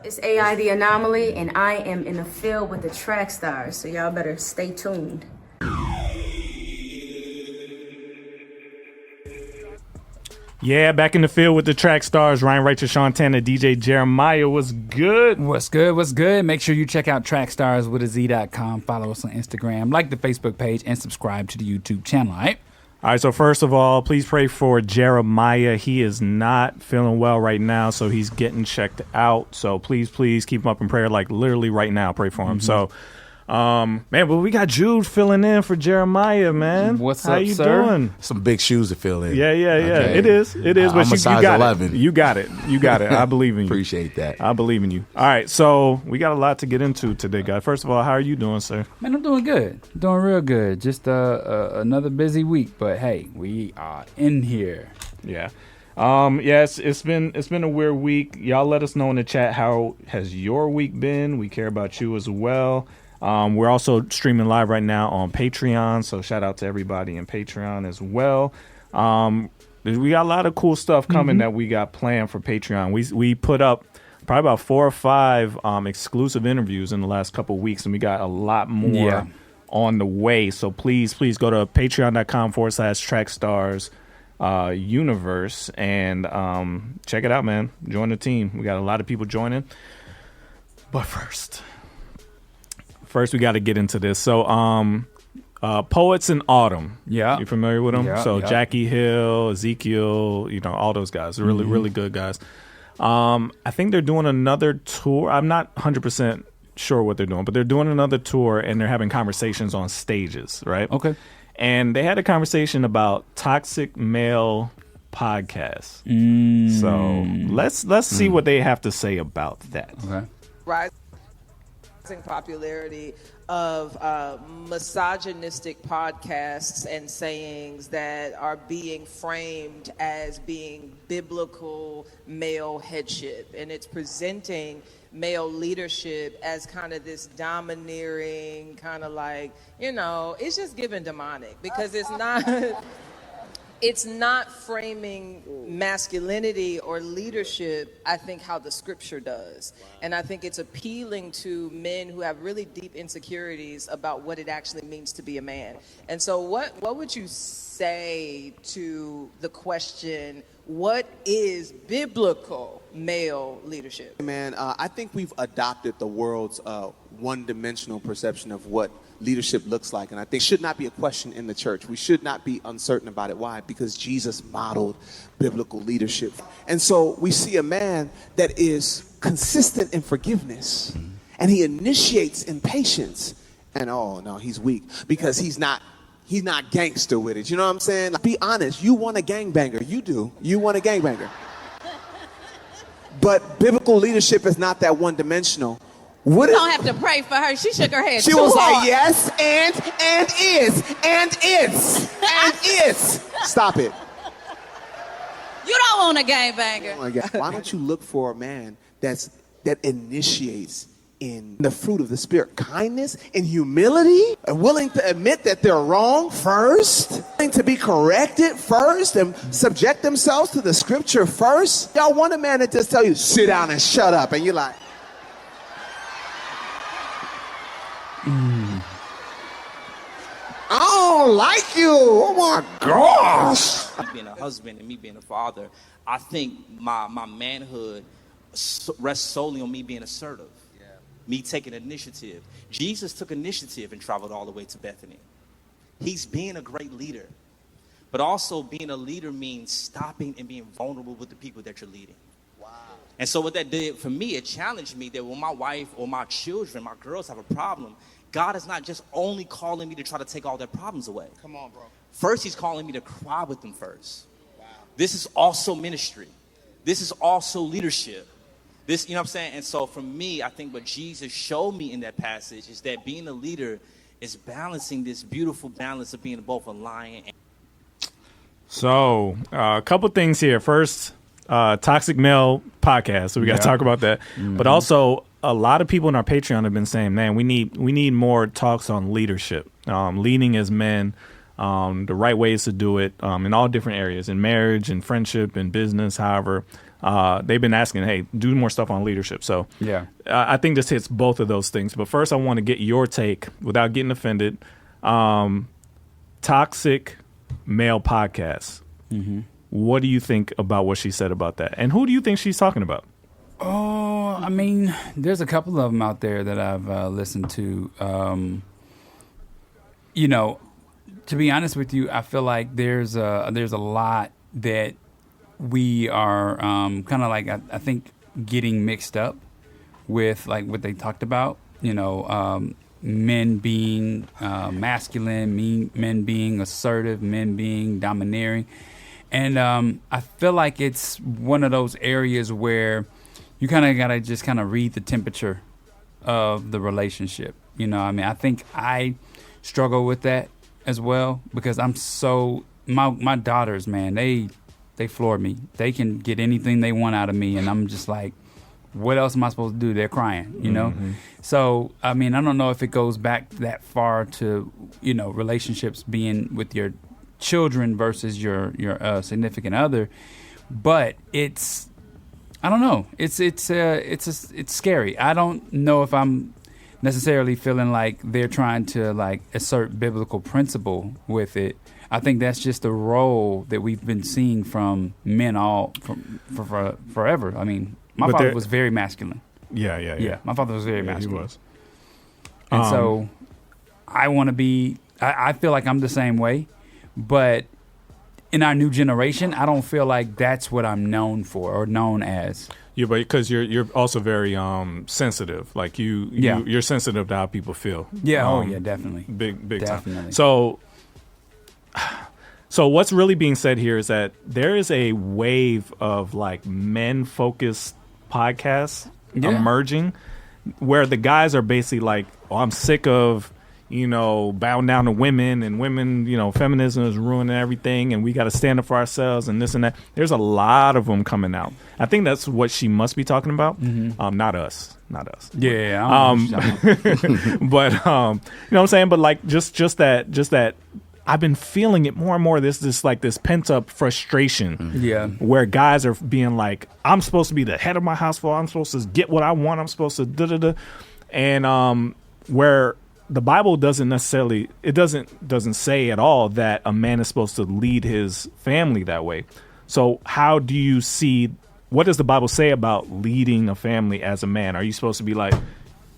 It's AI the Anomaly, and I am in the field with the track stars, so y'all better stay tuned. Yeah, back in the field with the track stars, Ryan Rachel, Shantana, DJ Jeremiah. What's good? What's good? What's good? Make sure you check out trackstarswithaz.com. Follow us on Instagram, like the Facebook page, and subscribe to the YouTube channel, all right? All right, so first of all, please pray for Jeremiah. He is not feeling well right now, so he's getting checked out. So please keep him up in prayer, like literally right now. Pray for him. So, man, but we got Jude filling in for Jeremiah, man. What's How up, you sir? doing? Some big shoes to fill in. Yeah. Okay. It is. But I'm a you size got 11. it. You got it. I believe in you. Appreciate that. I believe in you. All right, so we got a lot to get into today, guys. First of all, how are you doing, sir? Man, I'm doing good. Doing real good. Just another busy week, but hey, we are in here. Yeah. Yes, it's been a weird week. Y'all let us know in the chat, how has your week been? We care about you as well. We're also streaming live right now on Patreon, so shout out to everybody in Patreon as well. We got a lot of cool stuff coming that we got planned for Patreon. We put up probably about 4 or 5 exclusive interviews in the last couple of weeks, and we got a lot more on the way. So please go to patreon.com/trackstars universe and check it out, man. Join the team. We got a lot of people joining. But first we got to get into this. So Poets in Autumn. Yeah. You familiar with them? Yeah, so yeah. Jackie Hill, Ezekiel, all those guys. They're really good guys. I think they're doing another tour. I'm not 100% sure what they're doing, but they're doing another tour, and they're having conversations on stages, right? Okay. And they had a conversation about toxic male podcasts. So let's see what they have to say about that. Okay. Rising popularity of misogynistic podcasts and sayings that are being framed as being biblical male headship, and it's presenting male leadership as kind of this domineering kind of like, it's just given demonic, because it's not framing masculinity or leadership, I think, how the scripture does. And I think it's appealing to men who have really deep insecurities about what it actually means to be a man. And so what would you say to the question, what is biblical male leadership? Man, I think we've adopted the world's one-dimensional perception of what leadership looks like, and I think should not be a question in the church. We should not be uncertain about it. Why? Because Jesus modeled biblical leadership. And so we see a man that is consistent in forgiveness, and he initiates in patience. And oh no, he's weak because he's not gangster with it. You know what I'm saying? Like, be honest, you want a gangbanger. You do. You want a gangbanger. But biblical leadership is not that one-dimensional. You don't have to pray for her. She shook her head. She was like, yes, and is. Stop it. You don't want a gangbanger. Oh my God. Why don't you look for a man that initiates in the fruit of the Spirit? Kindness and humility, and willing to admit that they're wrong first, willing to be corrected first, and subject themselves to the scripture first. Y'all want a man that just tell you, sit down and shut up, and you're like, I don't like you. Oh my gosh. Me being a husband and me being a father, I think my manhood rests solely on me being assertive. Yeah. Me taking initiative. Jesus took initiative and traveled all the way to Bethany. He's being a great leader. But also being a leader means stopping and being vulnerable with the people that you're leading. Wow. And so what that did for me, it challenged me that when my wife or my children, my girls have a problem, God is not just only calling me to try to take all their problems away. Come on, bro. First, he's calling me to cry with them first. Wow. This is also ministry. This is also leadership. This, you know what I'm saying? And so for me, I think what Jesus showed me in that passage is that being a leader is balancing this beautiful balance of being both a lion and... So, a couple things here. First, Toxic Male podcast. So we got to talk about that. But also, a lot of people in our Patreon have been saying, man, we need more talks on leadership, leading as men, the right ways to do it in all different areas, in marriage and friendship and business, however. they've been asking, hey, do more stuff on leadership. So Yeah. I think this hits both of those things. But first, I want to get your take without getting offended. Toxic male podcast. What do you think about what she said about that? And who do you think she's talking about? Oh, I mean, there's a couple of them out there that I've listened to. You know, to be honest with you, I feel like there's a lot that we are kind of like I think getting mixed up with like what they talked about. You know, men being masculine, men being assertive, men being domineering, and I feel like it's one of those areas where you kind of gotta just kind of read the temperature of the relationship. You know, I mean, I think I struggle with that as well because I'm so my daughters, man, they floor me. They can get anything they want out of me, and I'm just like, what else am I supposed to do? They're crying, you know. So I mean, I don't know if it goes back that far to, you know, relationships being with your children versus your significant other, but it's, I don't know. It's scary. I don't know if I'm necessarily feeling like they're trying to like assert biblical principle with it. I think that's just a role that we've been seeing from men for forever. I mean, my father was very masculine. Yeah. My father was very masculine. He was. And so I want to be, I feel like I'm the same way, but in our new generation, I don't feel like that's what I'm known for or known as. Yeah, but because you're also very sensitive. Like you're sensitive to how people feel. Yeah. Yeah, definitely. Big Definitely. time. So what's really being said here is that there is a wave of like men focused podcasts emerging where the guys are basically like, oh, I'm sick of, you know, bowing down to women and women, you know, feminism is ruining everything and we got to stand up for ourselves and this and that. There's a lot of them coming out. I think that's what she must be talking about. Not us. Yeah. But, you know what I'm saying? But like, just that I've been feeling it more and more. This pent up frustration. Yeah. Where guys are being like, I'm supposed to be the head of my household. I'm supposed to get what I want. I'm supposed to da-da-da. And, where the Bible doesn't necessarily, it doesn't say at all that a man is supposed to lead his family that way. So how do you see, what does the Bible say about leading a family as a man? Are you supposed to be like,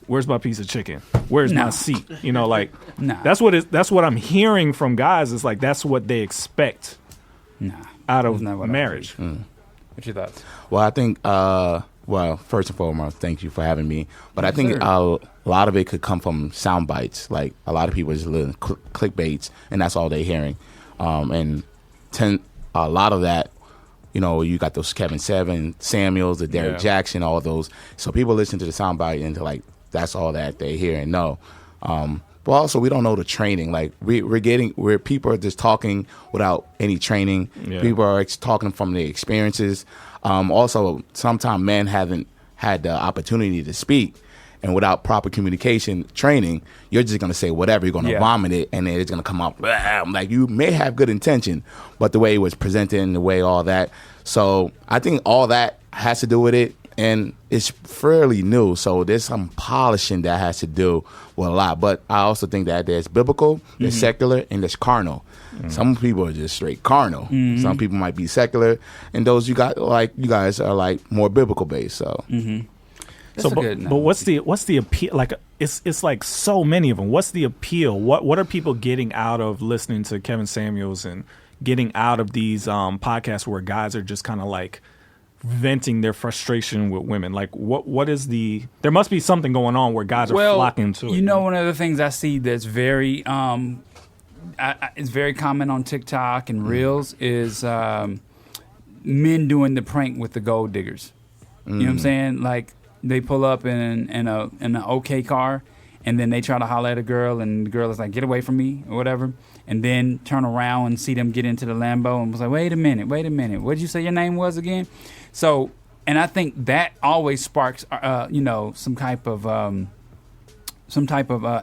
where's my piece of chicken? Where's my seat? You know, like, that's what I'm hearing from guys. Is like, that's what they expect out of marriage. What's your thoughts? Well, I think, well, first and foremost, thank you for having me. But I think a lot of it could come from sound bites. Like, a lot of people just live in clickbaits, and that's all they're hearing. And a lot of that, you know, you got those Kevin Samuels, the Derek Jackson, all those. So people listen to the sound bite and they're like, that's all that they hear and know. But also, we don't know the training. Like, where people are just talking without any training. Yeah. People are talking from their experiences. Also, sometimes men haven't had the opportunity to speak, and without proper communication training, you're just going to say whatever. You're going to vomit it, and then it's going to come out. Like, you may have good intention, but the way it was presented and the way all that. So I think all that has to do with it, and it's fairly new. So there's some polishing that has to do with a lot. But I also think that there's biblical, there's secular, and there's carnal. Some people are just straight carnal. Some people might be secular, and those you guys are like more biblical based. So, but what's the appeal? Like, it's like so many of them. What's the appeal? What are people getting out of listening to Kevin Samuels and getting out of these podcasts where guys are just kind of like venting their frustration with women? Like, what is there must be something going on where guys are flocking to it. You know, one of the things I see that's very it's very common on TikTok and Reels is men doing the prank with the gold diggers. You know what I'm saying? Like, they pull up in an okay car, and then they try to holler at a girl, and the girl is like, "Get away from me," or whatever, and then turn around and see them get into the Lambo and was like, "Wait a minute, what did you say your name was again?" So, and I think that always sparks, some type of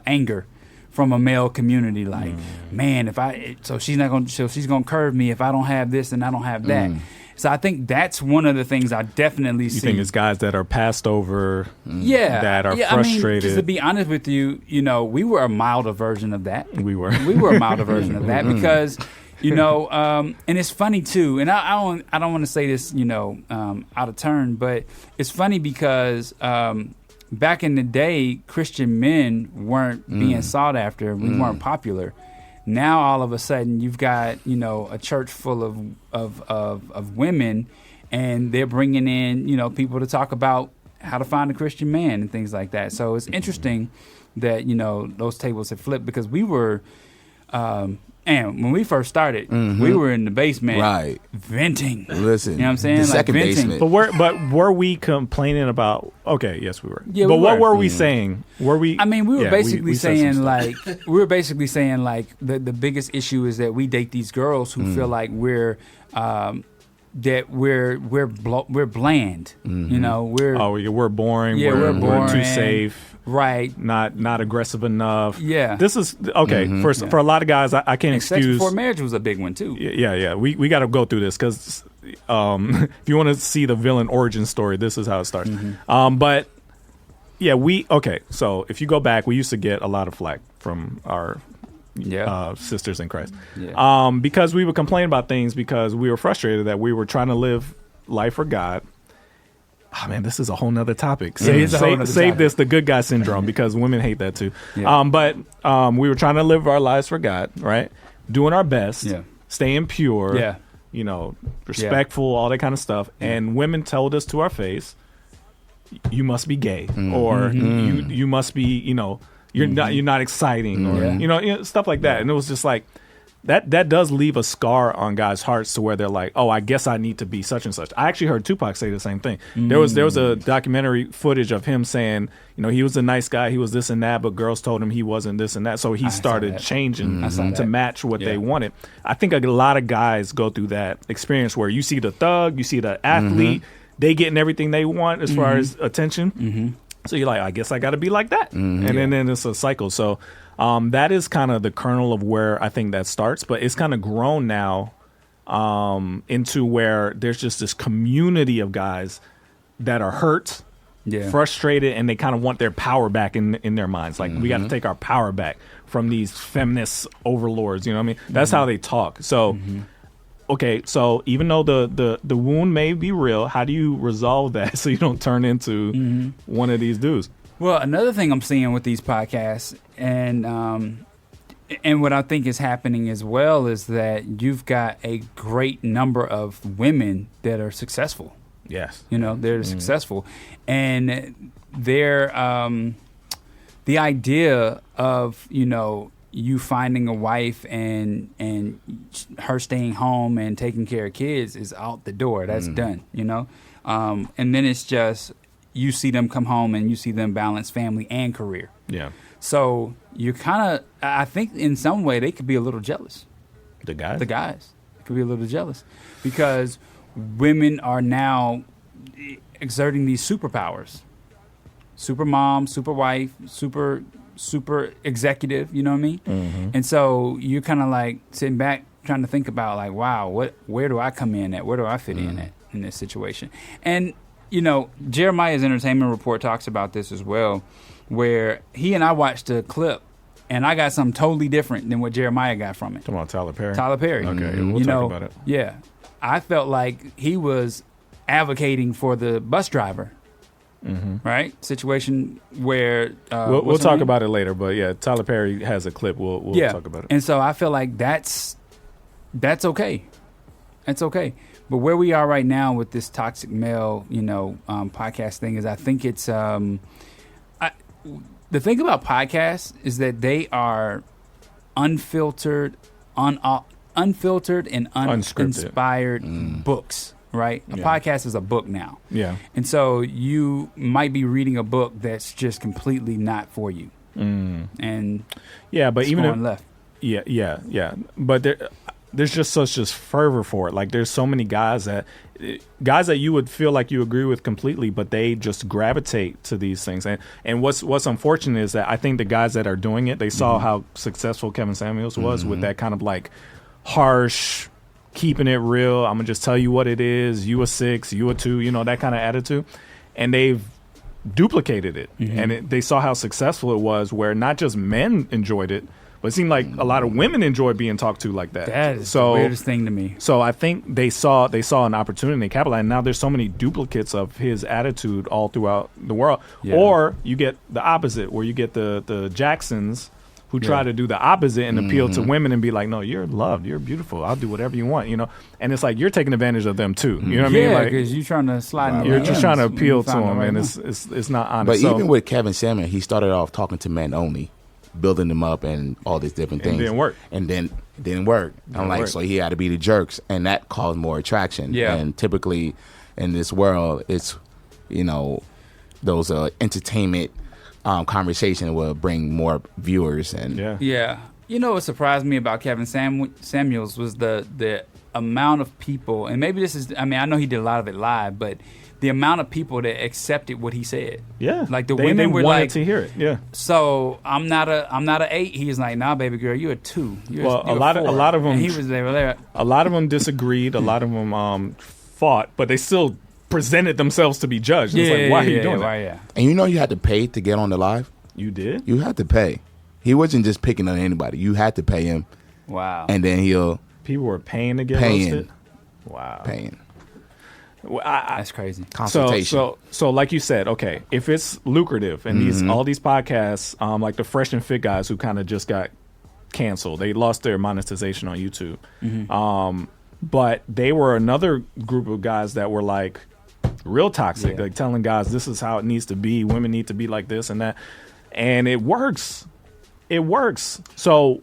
anger from a male community. Like, man, so she's gonna curve me if I don't have this and I don't have that. So I think that's one of the things I definitely see. You think it's guys that are passed over, yeah, that are I mean, frustrated. just to be honest with you, we were a milder version of that. We were a milder version of that because, and it's funny too. And I don't want to say this, out of turn, but it's funny because back in the day, Christian men weren't being sought after. We weren't popular. Now all of a sudden you've got a church full of women, and they're bringing in people to talk about how to find a Christian man and things like that. So it's interesting that those tables have flipped because we were, and when we first started, we were in the basement, right, venting. Listen, you know what I'm saying? The second basement. But were we complaining about? Okay, yes, we were. Yeah, but what were we Mm-hmm. saying? Were we? I mean, we were basically said some saying like the biggest issue is that we date these girls who feel like we're we're bland. We're boring. Yeah, we're boring. We're too safe. Right. Not aggressive enough. Yeah. This is okay for a lot of guys. I can't Sex excuse. before marriage was a big one too. Yeah. We got to go through this because if you want to see the villain origin story, this is how it starts. But yeah, so if you go back, we used to get a lot of flack from our sisters in Christ, because we would complain about things because we were frustrated that we were trying to live life for God. Oh man, this is a whole nother topic. Save this, the good guy syndrome, because women hate that too. Yeah. But we were trying to live our lives for God, right? Doing our best, staying pure, respectful, all that kind of stuff. And women told us to our face, "You must be gay," or you must be, you're not exciting, or stuff like that. And it was just like that does leave a scar on guys' hearts to where they're like, oh, I guess I need to be such and such. I actually heard Tupac say the same thing. There was a documentary footage of him saying, he was a nice guy, he was this and that, but girls told him he wasn't this and that. So he started changing to match what they wanted. I think a lot of guys go through that experience where you see the thug, you see the athlete, they getting everything they want as far as attention. So you're like, I guess I got to be like that. And then it's a cycle. So that is kind of the kernel of where I think that starts. But it's kind of grown now into where there's just this community of guys that are hurt, frustrated, and they kind of want their power back in their minds. Like, we got to take our power back from these feminist overlords. You know what I mean? That's how they talk. So, okay, so even though the wound may be real, how do you resolve that so you don't turn into one of these dudes? Well, another thing I'm seeing with these podcasts, and what I think is happening as well, is that you've got a great number of women that are successful. Yes. They're successful. And they're, the idea of, you finding a wife and her staying home and taking care of kids is out the door. That's done, and then it's just, you see them come home and you see them balance family and career. Yeah. So you're kind of, I think in some way they could be a little jealous. The guys? The guys could be a little jealous because women are now exerting these superpowers. Super mom, super wife, super executive, you know what I mean? And so you're kind of like sitting back trying to think about like, wow, where do I come in at? Where do I fit in at in this situation? And Jeremiah's Entertainment Report talks about this as well, where he and I watched a clip, and I got something totally different than what Jeremiah got from it. Talking about Tyler Perry? Tyler Perry. Okay, we'll talk about it. Yeah. I felt like he was advocating for the bus driver, right? Situation where... we'll talk about it later, but yeah, Tyler Perry has a clip. We'll talk about it. And so I feel like that's okay. That's okay. But where we are right now with this toxic male, podcast thing is, I think it's the thing about podcasts is that they are unfiltered and uninspired books, right? A podcast is a book now. Yeah. And so you might be reading a book that's just completely not for you. And but even if, left. Yeah. But there's just such fervor for it. Like, there's so many guys that you would feel like you agree with completely, but they just gravitate to these things. And what's unfortunate is that I think the guys that are doing it, they saw how successful Kevin Samuels was with that kind of like harsh, keeping it real. I'm gonna just tell you what it is. You a 6, you a 2, you know, that kind of attitude. And they've duplicated it, and they saw how successful it was, where not just men enjoyed it, but it seemed like a lot of women enjoyed being talked to like that. That is the weirdest thing to me. So I think they saw an opportunity, and they capitalized. And now there's so many duplicates of his attitude all throughout the world. Yeah. Or you get the opposite, where you get the Jacksons who try to do the opposite and appeal to women and be like, no, you're loved, you're beautiful, I'll do whatever you want, you know. And it's like you're taking advantage of them too. You know what I mean? Yeah, Like, because you're trying to slide. in you're the just DMs trying to when you appeal to find the them, right and one. it's not honest. But So, even with Kevin Samuel, he started off talking to men only, building them up and all these different things. didn't work. And then it didn't work. I'm like, work. so he had to be the jerks, and that caused more attraction. Yeah. And typically in this world, it's, you know, those entertainment conversation will bring more viewers. And Yeah. You know what surprised me about Kevin Samuels was the amount of people, and maybe this is, I mean, I know he did a lot of it live, but the amount of people that accepted what he said. yeah, Like the they women were wanted like, to hear it. Yeah. so I'm not a 8. He's like, nah, baby girl, you're a 2. You're Well, you're a lot of them. And he was there. A lot of them disagreed. A lot of them fought, but they still presented themselves to be judged. It's like, why are you doing that? Yeah. And you know you had to pay to get on the live? You did? You had to pay. He wasn't just picking on anybody. You had to pay him, Wow. and then he'll People were paying to get Paying. roasted. Wow. paying. Well, That's crazy. Consultation. So like you said, okay, if it's lucrative and Mm-hmm. all these podcasts, like the Fresh and Fit guys who kind of just got canceled, they lost their monetization on YouTube. But they were another group of guys that were like real toxic, like telling guys this is how it needs to be. Women need to be like this and that, and it works. It works. So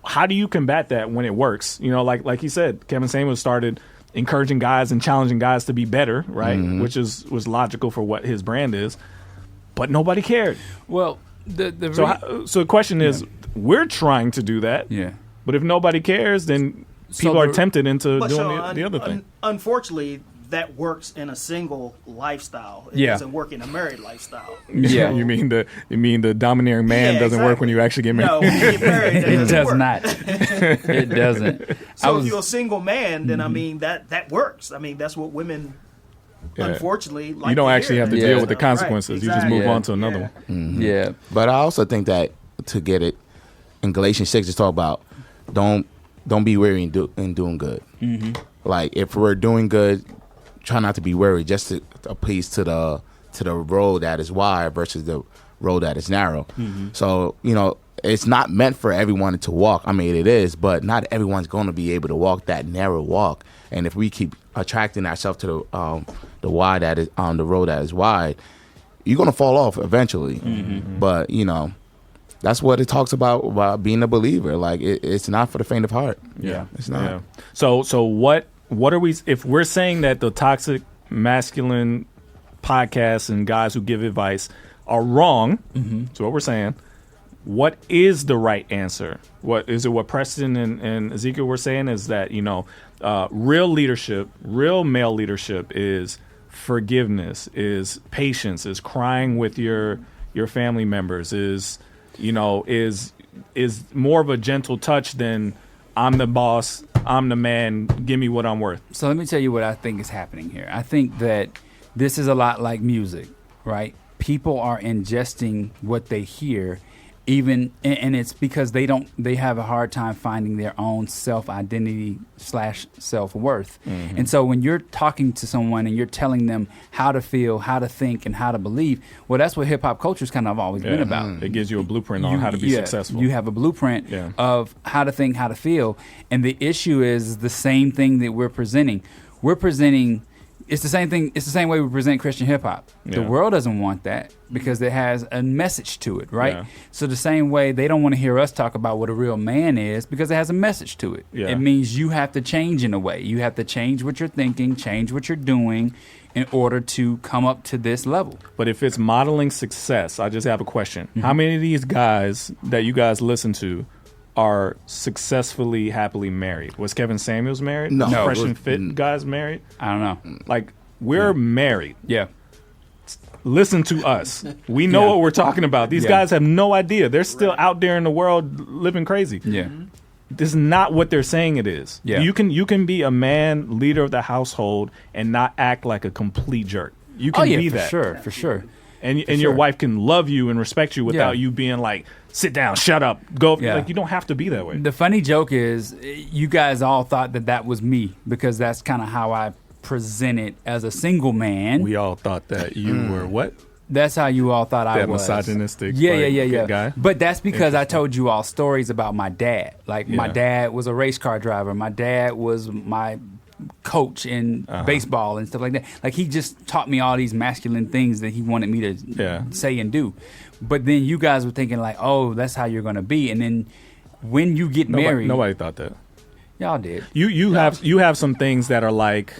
how do you combat that when it works? You know, like he said, Kevin Samuels started encouraging guys and challenging guys to be better, right? Which was logical for what his brand is, but nobody cared. Well, So the question is, we're trying to do that, yeah. but if nobody cares, then people are tempted into But doing so, the other thing. Unfortunately, that works in a single lifestyle. It Yeah. doesn't work in a married lifestyle. Yeah. you mean the domineering man Yeah, doesn't work when exactly. you actually get married? No, when you get married, that It doesn't does work. not. It doesn't. So if you're a single man, then I mean that works. I mean that's what women unfortunately like. You don't to actually hear. have to Yeah. deal with the Right, consequences. You just move exactly. on to another one. Yeah. But I also think that to get it in Galatians 6, it's talk about don't be weary in doing good. Like if we're doing good, try not to be weary, just to appease to the road that is wide versus the road that is narrow. So you know it's not meant for everyone to walk. I mean it is, but not everyone's going to be able to walk that narrow walk. And if we keep attracting ourselves to the wide that is on the road that is wide, you're going to fall off eventually. But you know. That's what it talks about being a believer. Like it's not for the faint of heart. Yeah, It's not. Yeah. So what are we? If we're saying that the toxic masculine podcasts and guys who give advice are wrong, so what we're saying, what is the right answer? What is it? What Preston and Ezekiel were saying is that real leadership, real male leadership is forgiveness, is patience, is crying with your family members, is more of a gentle touch than I'm the boss, I'm the man, give me what I'm worth. So let me tell you what I think is happening here. I think that this is a lot like music, right? People are ingesting what they hear, and it's because they have a hard time finding their own self-identity / self-worth. And so when you're talking to someone and you're telling them how to feel, how to think, and how to believe, well, that's what hip-hop culture's kind of always been about. It gives you a blueprint on how to be successful. You have a blueprint of how to think, how to feel. And the issue is the same thing that we're presenting. It's the same thing. It's the same way we present Christian hip hop. The world doesn't want that because it has a message to it, right? Yeah. So the same way they don't want to hear us talk about what a real man is because it has a message to it. Yeah. It means you have to change in a way. You have to change what you're thinking, change what you're doing in order to come up to this level. But if it's modeling success, I just have a question. How many of these guys that you guys listen to are successfully, happily married? Was Kevin Samuels married? No. Was No. Fresh and Fit guys married? I don't know. Like, we're married. Yeah. Listen to us. We know what we're talking about. These guys have no idea. They're still out there in the world living crazy. Yeah. this is not what they're saying it is. Yeah. You can be a man, leader of the household, and not act like a complete jerk. You can be for that. for sure. And For your sure. wife can love you and respect you without Yeah. you being like, sit down, shut up, go. Yeah. Like, you don't have to be that way. The funny joke is, you guys all thought that was me because that's kind of how I presented as a single man. We all thought that you were what? That's how you all thought I That was. misogynistic, Yeah, like, yeah. guy? But that's because I told you all stories about my dad. Like, my Yeah. dad was a race car driver. My dad was my coach in baseball and stuff like that. Like, he just taught me all these masculine things that he wanted me to say and do. But then you guys were thinking like, oh, that's how you're going to be. And then when you get married. Nobody thought that. Y'all did. You have some things that are like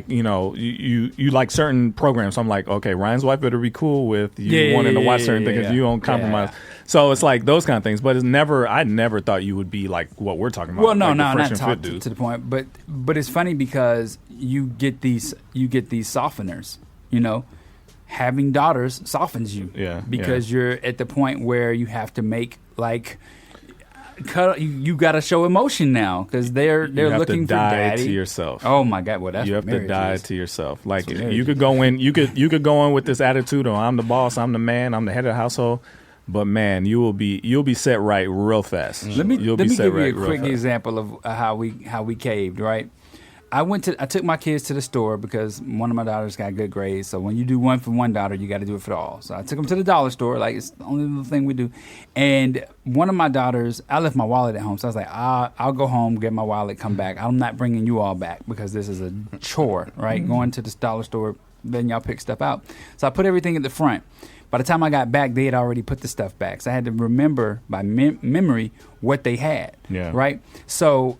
you know, you like certain programs. So I'm like, okay, Ryan's wife better be cool with you wanting to watch certain things because you don't compromise. Yeah. So it's like those kind of things. But I never thought you would be like what we're talking about. Well, no, like no, the Fresh not and Fit talk dude. to the point. But it's funny because you get these softeners. You know, having daughters softens you. Yeah, Because you're at the point where you have to make like. You got to show emotion now because they're you have looking to die for daddy. to yourself. Oh my God! Well, that's you what have to marriage die is. to yourself. Like That's what marriage you could go in, you could go in with this attitude of I'm the boss, I'm the man, I'm the head of the household. But man, you'll be set right real fast. Let me give you a quick example of how we caved. Right, I took my kids to the store because one of my daughters got good grades. So when you do one for one daughter, you got to do it for all. So I took them to the dollar store, like it's the only little thing we do. And one of my daughters, I left my wallet at home, so I was like, I'll go home, get my wallet, come back. I'm not bringing you all back because this is a chore, right? Going to the dollar store, then y'all pick stuff out. So I put everything at the front. By the time I got back, they had already put the stuff back. So I had to remember by memory what they had. Yeah. Right? So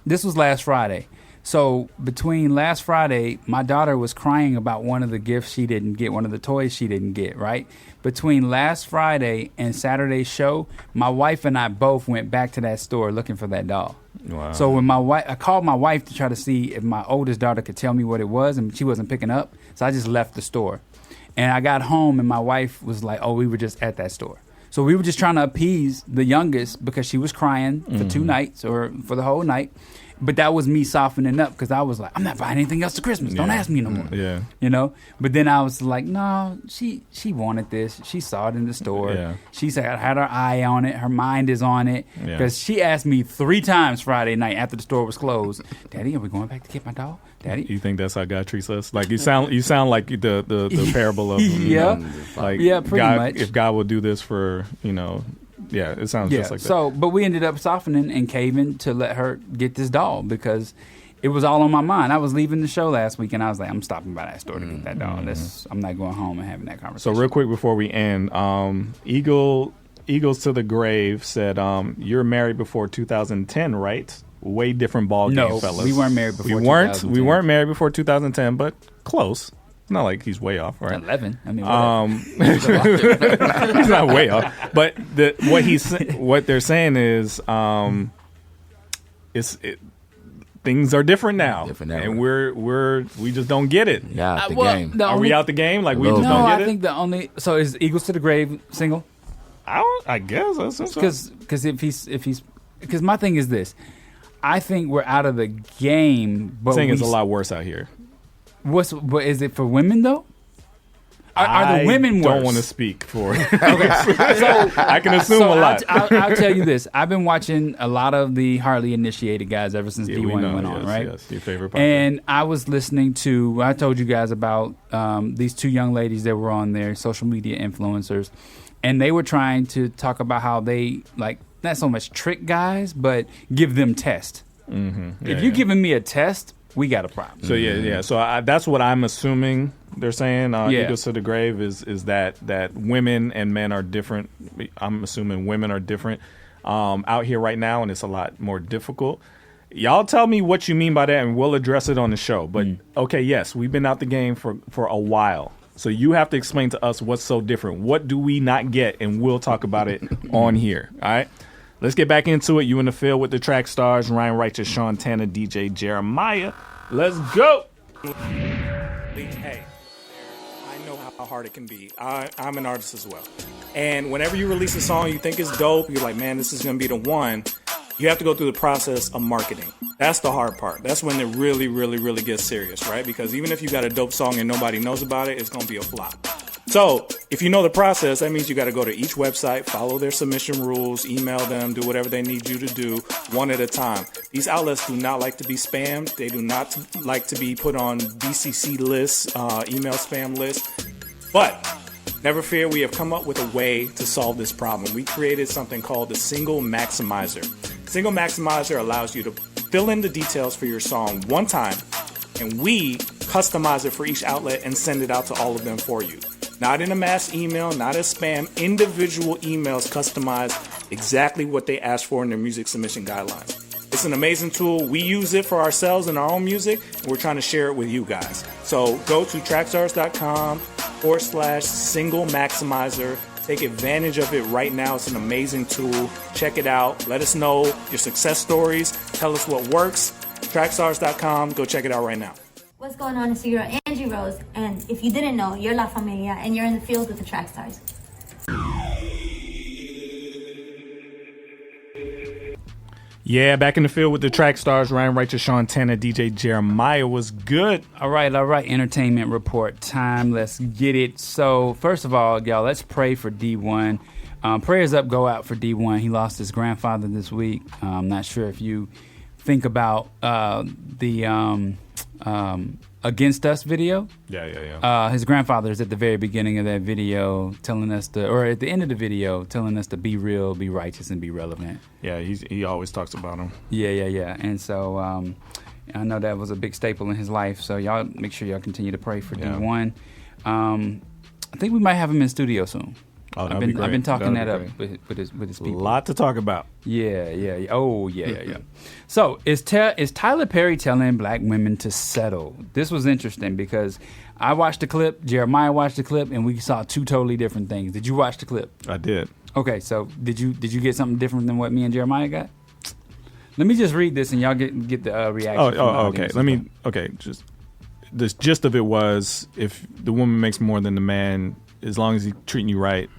this was last Friday. So between last Friday, my daughter was crying about one of the gifts she didn't get, one of the toys she didn't get, right? Between last Friday and Saturday's show, my wife and I both went back to that store looking for that doll. Wow. So when I called my wife to try to see if my oldest daughter could tell me what it was, and she wasn't picking up. So I just left the store. And I got home, and my wife was like, oh, we were just at that store. So we were just trying to appease the youngest because she was crying for 2 nights or for the whole night. But that was me softening up because I was like, I'm not buying anything else to Christmas. Don't ask me no more. Yeah. You know? But then I was like, no, she wanted this. She saw it in the store. Yeah. She said, had her eye on it. Her mind is on it. Yeah. Because she asked me 3 times Friday night after the store was closed, Daddy, are we going back to get my doll? Daddy? You think that's how God treats us? Like you sound like the parable of Yeah. like Pretty God, much. if God will do this for yeah, it sounds just like that. So, but we ended up softening and caving to let her get this doll because it was all on my mind. I was leaving the show last week and I was like, I'm stopping by that store to get that doll. I'm not going home and having that So conversation. real quick before we end, Eagles to the Grave said, you're married before 2010, right? Way different ball game, No, fellas. we weren't married before We weren't 2010. married before 2010, but close. It's not like he's way off, right? 11. I mean, He's not way off. But what they're saying is, things are different now, and we just don't get it. Yeah, out the well, game. the Are we out the game? Like we just No, don't get I it. think the only is Eagles to the Grave single I guess that's because because my thing is this. I think we're out of the game, but saying it's a lot worse out here. What is it for women though? Are the women worse? I don't want to speak for it. Okay, so I can assume a lot. I'll tell you this: I've been watching a lot of the Harley initiated guys ever since D1 went on, right? Yes, your favorite podcast. And I was listening to. I told you guys about these 2 young ladies that were on there, social media influencers, and they were trying to talk about how they like not so much trick guys, but give them tests. Mm-hmm. If you're giving me a test, we got a problem. So yeah. So that's what I'm assuming they're saying. Yeah. Eagles to the Grave is that women and men are different. I'm assuming women are different out here right now, and it's a lot more difficult. Y'all tell me what you mean by that, and we'll address it on the show. But okay, yes, we've been out the game for a while. So you have to explain to us what's so different. What do we not get? And we'll talk about it on here. All right. Let's get back into it. You in the field with the track stars, Ryan Righteous, Sean Tanner, DJ Jeremiah. Let's go. Hey, I know how hard it can be. I'm an artist as well. And whenever you release a song you think is dope, you're like, man, this is going to be the one. You have to go through the process of marketing. That's the hard part. That's when it really, really, really gets serious, right? Because even if you got a dope song and nobody knows about it, it's going to be a flop. So if you know the process, that means you got to go to each website, follow their submission rules, email them, do whatever they need you to do one at a time. These outlets do not like to be spammed. They do not like to be put on BCC lists, email spam lists. But never fear, we have come up with a way to solve this problem. We created something called the Single Maximizer. Single Maximizer allows you to fill in the details for your song one time, and we customize it for each outlet and send it out to all of them for you. Not in a mass email, not as spam, individual emails customized exactly what they asked for in their music submission guidelines. It's an amazing tool. We use it for ourselves in our own music, and we're trying to share it with you guys. So go to trackstars.com/single maximizer. Take advantage of it right now. It's an amazing tool. Check it out. Let us know your success stories. Tell us what works. Trackstars.com. Go check it out right now. What's going on? It's your Angie Rose, and if you didn't know, you're La Familia, and you're in the field with the Track Stars. Yeah, back in the field with the Track Stars. Ryan Righteous, Sean Tanner, DJ Jeremiah was good. All right. Entertainment report time. Let's get it. So, first of all, y'all, let's pray for D1. Prayers up go out for D1. He lost his grandfather this week. I'm not sure if you think about the Against Us video. Yeah. His grandfather is at the very beginning of that video telling us or at the end of the video, telling us to be real, be righteous, and be relevant. Yeah, he always talks about him. Yeah. And so I know that was a big staple in his life. So y'all make sure y'all continue to pray for D1. I think we might have him in studio soon. Oh, that'd be great. I've been talking That'd that up with his people. A lot to talk about. Yeah. Oh, yeah. So is Tyler Perry telling black women to settle? This was interesting because I watched the clip, Jeremiah watched the clip, and we saw two totally different things. Did you watch the clip? I did. Okay, so did you get something different than what me and Jeremiah got? Let me just read this and y'all get the reaction. Okay. Just the gist of it was, if the woman makes more than the man, as long as he's treating you right,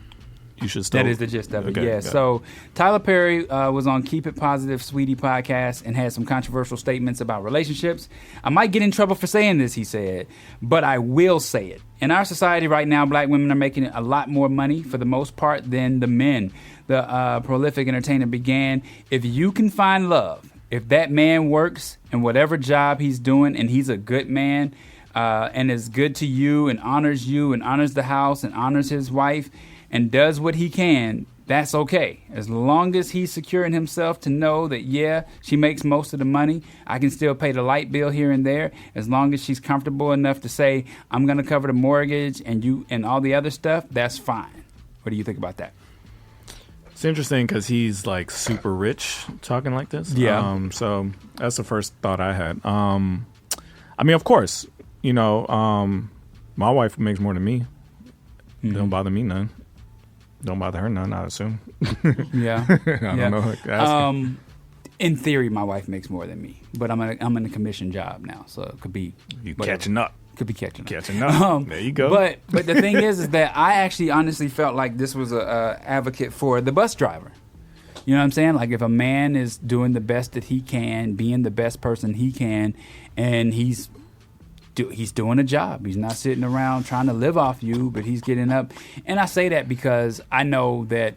you should still. That is the gist of it. Okay, yeah. So Tyler Perry was on Keep It Positive, Sweetie podcast and had some controversial statements about relationships. I might get in trouble for saying this, he said, but I will say it. In our society right now, black women are making a lot more money for the most part than the men. The prolific entertainer began, if you can find love, if that man works in whatever job he's doing and he's a good man and is good to you and honors the house and honors his wife and does what he can, that's okay. As long as he's securing himself to know that, yeah, she makes most of the money, I can still pay the light bill here and there, as long as she's comfortable enough to say, I'm going to cover the mortgage and you and all the other stuff, that's fine. What do you think about that? It's interesting because he's like super rich talking like this. Yeah. So that's the first thought I had. I mean, of course, my wife makes more than me. Mm-hmm. Don't bother me none. Don't bother her none, I assume. Yeah. I don't know. In theory, my wife makes more than me, but I'm in a commission job now, so it could be catching up. Could be catching up. There you go. But the thing is that I actually honestly felt like this was a advocate for the bus driver. You know what I'm saying? Like, if a man is doing the best that he can, being the best person he can, and he's doing a job. He's not sitting around trying to live off you, but he's getting up. And I say that because I know that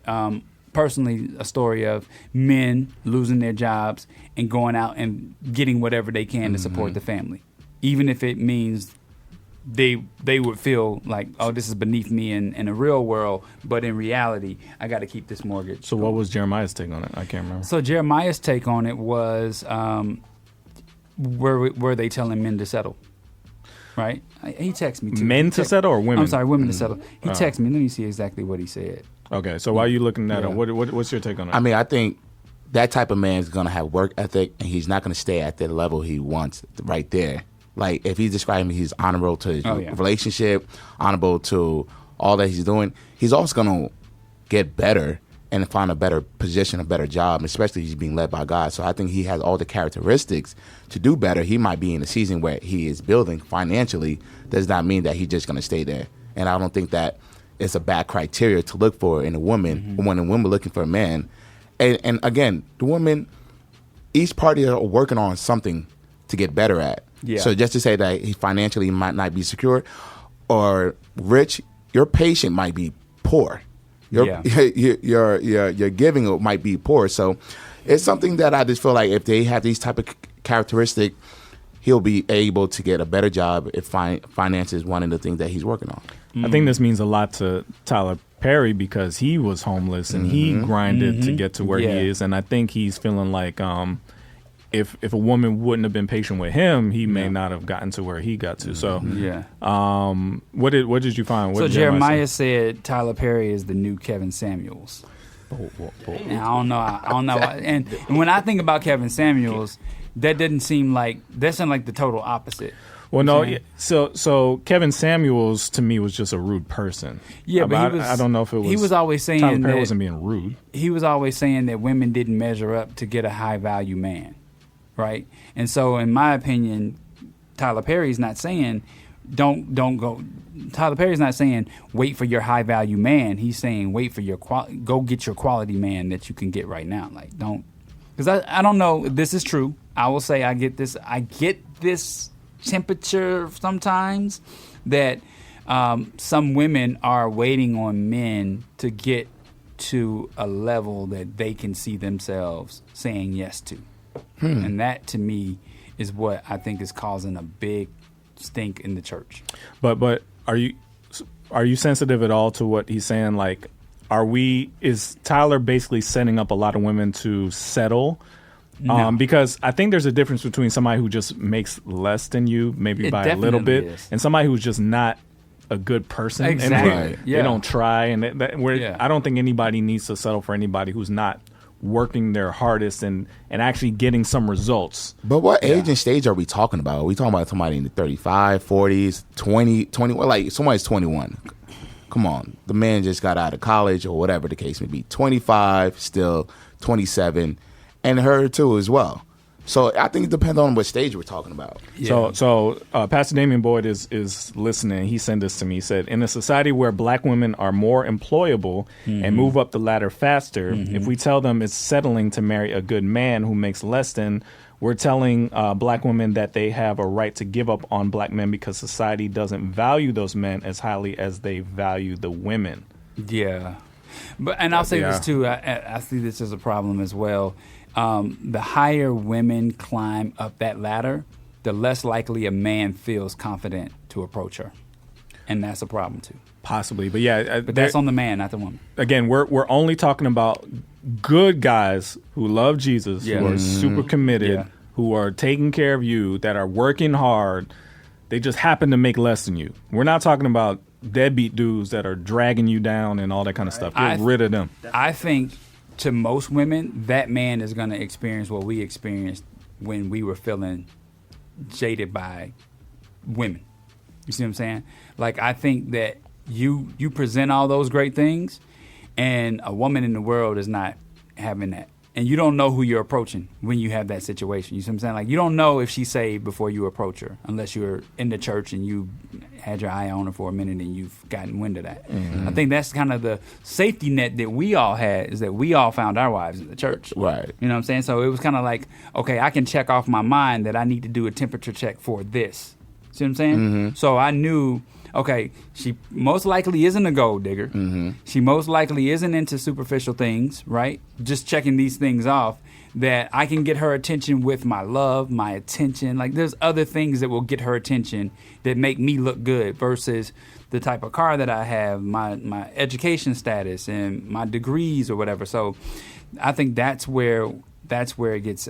personally a story of men losing their jobs and going out and getting whatever they can to support the family, even if it means they would feel like, oh, this is beneath me in a real world, but in reality, I got to keep this mortgage. So what was Jeremiah's take on it? I can't remember. So Jeremiah's take on it was, were they telling men to settle? Right? He texted me too. Men to settle or women? I'm sorry, women to settle. He texted me. Let me see exactly what he said. Okay, so while you looking at it, what's your take on it? I mean, I think that type of man is going to have work ethic, and he's not going to stay at the level he wants right there. Like, if he's describing he's honorable to his relationship, honorable to all that he's doing, he's also going to get better and find a better position, a better job, especially if he's being led by God. So I think he has all the characteristics to do better. He might be in a season where he is building financially. Does not mean that he's just going to stay there. And I don't think that it's a bad criteria to look for in a woman when a woman looking for a man. And again, the woman, each party are working on something to get better at. Yeah. So just to say that he financially might not be secure or rich, your patient might be poor. Your giving might be poor. So it's something that I just feel like if they have these type of characteristic, he'll be able to get a better job if finance is one of the things that he's working on. I think this means a lot to Tyler Perry because he was homeless and he grinded to get to where he is. And I think he's feeling like if a woman wouldn't have been patient with him, he may not have gotten to where he got to. So what did you find? What so did Jeremiah said Tyler Perry is the new Kevin Samuels. And I don't know. Why. And when I think about Kevin Samuels, that sound like the total opposite. Well, no. So Kevin Samuels to me was just a rude person. Yeah, but I don't know if it was. He was always saying Tyler Perry that wasn't being rude. He was always saying that women didn't measure up to get a high value man, right? And so, in my opinion, Tyler Perry's not saying don't go. Tyler Perry's not saying wait for your high value man. He's saying wait for your go get your quality man that you can get right now. Like don't, because I don't know if this is true. I will say I get this temperature sometimes that some women are waiting on men to get to a level that they can see themselves saying yes to. And that to me is what I think is causing a big stink in the church. But are you sensitive at all to what he's saying? Like, is Tyler basically setting up a lot of women to settle? No. Because I think there's a difference between somebody who just makes less than you, maybe by a little bit, and somebody who's just not a good person. Exactly. And they don't try. And I don't think anybody needs to settle for anybody who's not working their hardest and actually getting some results. But what age and stage are we talking about? Are we talking about somebody in the 35, 40s, 20, like somebody's 21? Come on. The man just got out of college or whatever the case may be. 25, still 27. And her too as well. So I think it depends on what stage we're talking about. Yeah. So Pastor Damian Boyd is listening. He sent this to me. He said, in a society where black women are more employable and move up the ladder faster, if we tell them it's settling to marry a good man who makes less than, we're telling black women that they have a right to give up on black men because society doesn't value those men as highly as they value the women. Yeah. And I'll say this too. I see this as a problem as well. The higher women climb up that ladder, the less likely a man feels confident to approach her, and that's a problem too. Possibly, but but that's on the man, not the woman. Again, we're only talking about good guys who love Jesus, who are super committed, who are taking care of you, that are working hard. They just happen to make less than you. We're not talking about deadbeat dudes that are dragging you down and all that kind of stuff. Get rid of them. I think to most women, that man is going to experience what we experienced when we were feeling jaded by women. You see what I'm saying? Like, I think that you present all those great things, and a woman in the world is not having that. And you don't know who you're approaching when you have that situation. You see what I'm saying? Like, you don't know if she's saved before you approach her, unless you're in the church and you had your eye on her for a minute and you've gotten wind of that. I think that's kind of the safety net that we all had, is that we all found our wives in the church. Right. You know what I'm saying? So it was kind of like, okay, I can check off my mind that I need to do a temperature check for this. See what I'm saying? So I knew, okay, she most likely isn't a gold digger. She most likely isn't into superficial things, right? Just checking these things off, that I can get her attention with my love, my attention. Like, there's other things that will get her attention that make me look good versus the type of car that I have, my education status, and my degrees or whatever. So I think that's where it gets...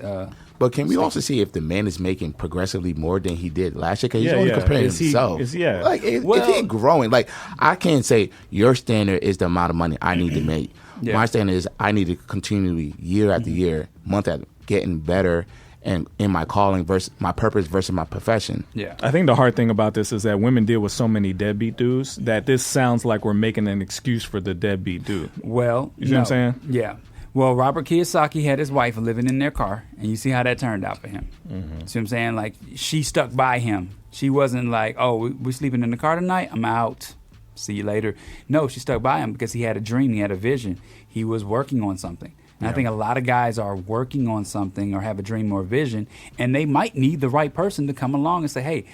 But can we also see if the man is making progressively more than he did last year? Because he's only comparing himself. Is he growing? Like, I can't say your standard is the amount of money I need to make. My standard is I need to continually, year after year, month after, getting better and in my calling versus my purpose versus my profession. Yeah. I think the hard thing about this is that women deal with so many deadbeat dudes that this sounds like we're making an excuse for the deadbeat dude. Well, you see what I'm saying? Yeah. Well, Robert Kiyosaki had his wife living in their car, and you see how that turned out for him. See what I'm saying? Like, she stuck by him. She wasn't like, oh, we're sleeping in the car tonight? I'm out. See you later. No, she stuck by him because he had a dream. He had a vision. He was working on something. And I think a lot of guys are working on something or have a dream or a vision, and they might need the right person to come along and say, hey,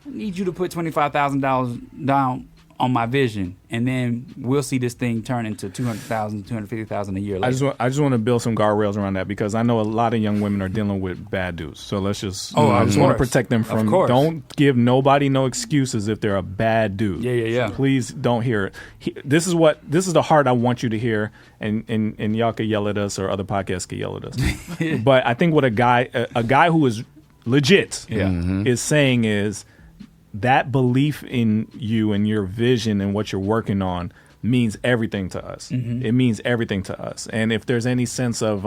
I need you to put $25,000 down on my vision, and then we'll see this thing turn into $200,000, $250,000 a year later. I just want to build some guardrails around that because I know a lot of young women are dealing with bad dudes. So let's just I just want to protect them from. Don't give nobody no excuses if they're a bad dude. Yeah. Please don't hear it. This is the heart I want you to hear, and y'all could yell at us or other podcasts could yell at us. But I think what a guy who is legit is saying is, that belief in you and your vision and what you're working on means everything to us. It means everything to us. And if there's any sense of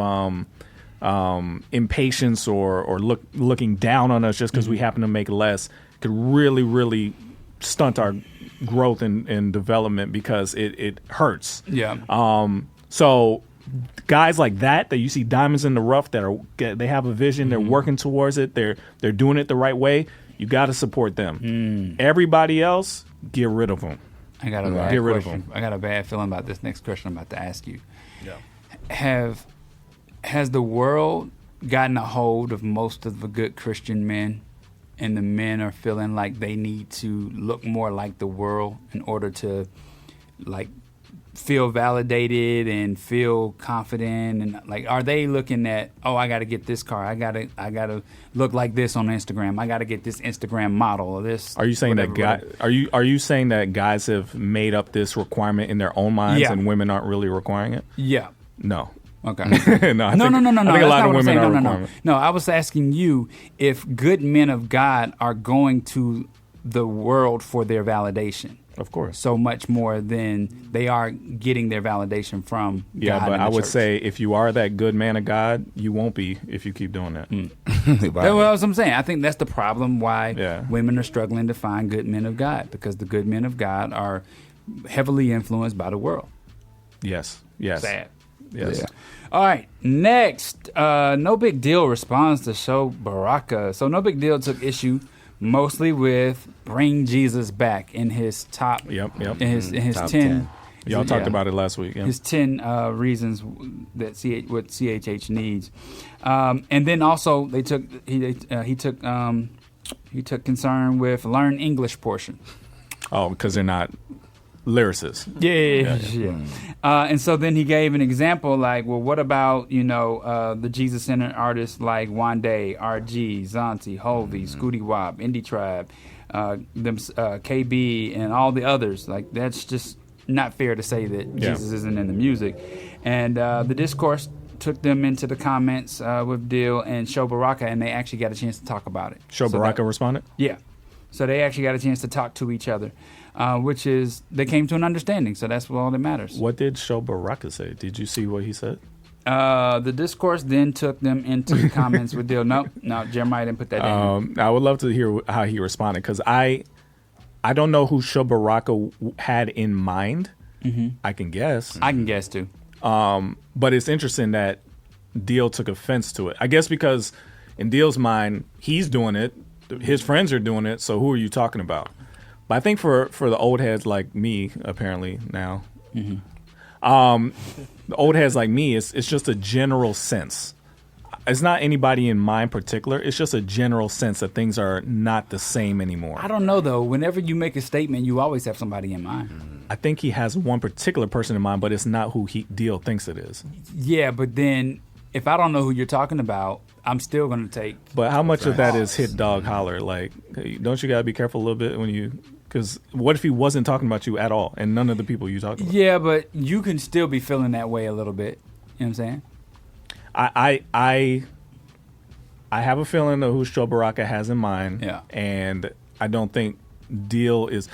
impatience or looking down on us just because we happen to make less, could really, really stunt our growth and development because it hurts. Yeah. So guys like that you see diamonds in the rough they have a vision, they're working towards it, they're doing it the right way. You got to support them. Everybody else, get rid of them. I got a bad question. I got a bad feeling about this next question I'm about to ask you. Yeah. Has the world gotten a hold of most of the good Christian men, and the men are feeling like they need to look more like the world in order to, like, feel validated and feel confident, and like, are they looking at, I got to get this car, I got to look like this on Instagram, I got to get this Instagram model or this? Are you saying are you saying that guys have made up this requirement in their own minds and women aren't really requiring it? Yeah. No. Okay. I think a lot of women are requiring it. No, I was asking you if good men of God are going to the world for their validation. Of course. So much more than they are getting their validation from God. Yeah, but I would say if you are that good man of God, you won't be if you keep doing that. That's what I'm saying. I think that's the problem why women are struggling to find good men of God, because the good men of God are heavily influenced by the world. Yes. Sad. Yes. Yeah. All right. Next, No Big Deal responds to Show Baraka. So No Big Deal took issue mostly with Bring Jesus Back in his top. Yep. In his top 10. Y'all talked about it last week. Yeah. His 10 reasons that what CHH needs, and then also he took concern with Learn English portion. Oh, because they're not lyricists. Yeah. And so then he gave an example like, well, what about, the Jesus-centered artists like Wande, RG, Zanti, Hovey, Scooty Wop, Indie Tribe, KB, and all the others. Like, that's just not fair to say that Jesus isn't in the music. And the discourse took them into the comments with Dill and Show Baraka, and they actually got a chance to talk about it. Show Baraka responded? Yeah. So they actually got a chance to talk to each other. Which is, they came to an understanding, so that's all that matters. What did Show Baraka say? Did you see what he said? The discourse then took them into the comments with Dill. No, Jeremiah didn't put that in. I would love to hear how he responded, because I don't know who Show Baraka had in mind. I can guess. I can guess, too. But it's interesting that Dill took offense to it. I guess because in Dill's mind, he's doing it, his friends are doing it, so who are you talking about? But I think for the old heads like me, apparently now, the old heads like me, it's just a general sense. It's not anybody in mind particular. It's just a general sense that things are not the same anymore. I don't know, though. Whenever you make a statement, you always have somebody in mind. I think he has one particular person in mind, but it's not who Deal thinks it is. Yeah, but then if I don't know who you're talking about, I'm still going to take... But how much of that is hit dog holler? Like, hey, don't you got to be careful a little bit when you... Because what if he wasn't talking about you at all and none of the people you talking about? Yeah, but you can still be feeling that way a little bit. You know what I'm saying? I have a feeling of who Show Baraka has in mind. Yeah. And I don't think Deal is...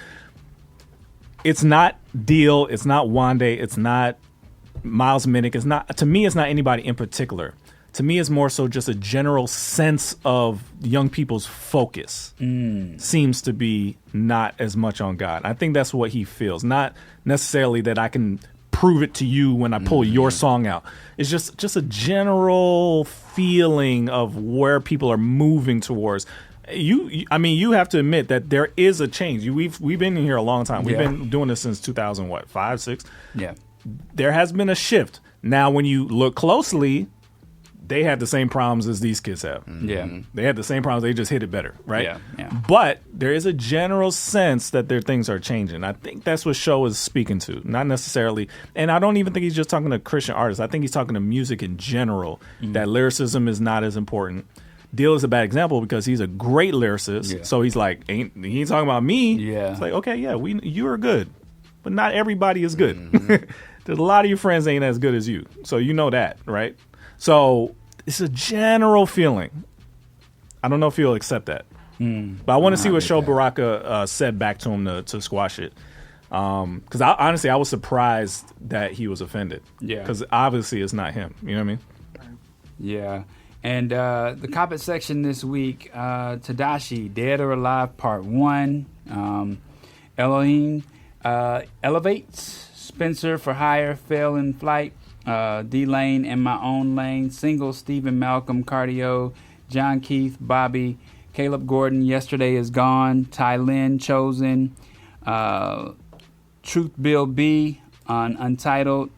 It's not Deal. It's not Wande. It's not Miles Minnick. It's not... To me, it's not anybody in particular. To me, it's more so just a general sense of young people's focus seems to be not as much on God. I think that's what he feels. Not necessarily that I can prove it to you when I pull your song out. It's just a general feeling of where people are moving towards. you have to admit that there is a change. We've been in here a long time. We've Yeah. been doing this since 2005, 6. Yeah. There has been a shift. Now, when you look closely, they had the same problems as these kids have. Yeah. They had the same problems. They just hit it better, right? Yeah, yeah. But there is a general sense that their things are changing. I think that's what Show is speaking to, not necessarily. And I don't even think he's just talking to Christian artists. I think he's talking to music in general, that lyricism is not as important. Deal is a bad example because he's a great lyricist. Yeah. So he's like, he ain't talking about me. Yeah. It's like, okay, yeah, you are good. But not everybody is good. There's a lot of your friends ain't as good as you. So you know that, right? So it's a general feeling. I don't know if he'll accept that. But I want to see what Show Baraka said back to him to squash it. Because honestly, I was surprised that he was offended. Yeah. Because obviously it's not him. You know what I mean? Yeah. And the comment section this week, Tadashi, Dead or Alive Part 1, Elohim, Elevates, Spencer for Hire, Fell in Flight, D-Lane, In My Own Lane, Single, Stephen Malcolm, Cardio, John Keith, Bobby, Caleb Gordon, Yesterday Is Gone, Ty Lynn, Chosen, Truth Bill B, on Untitled,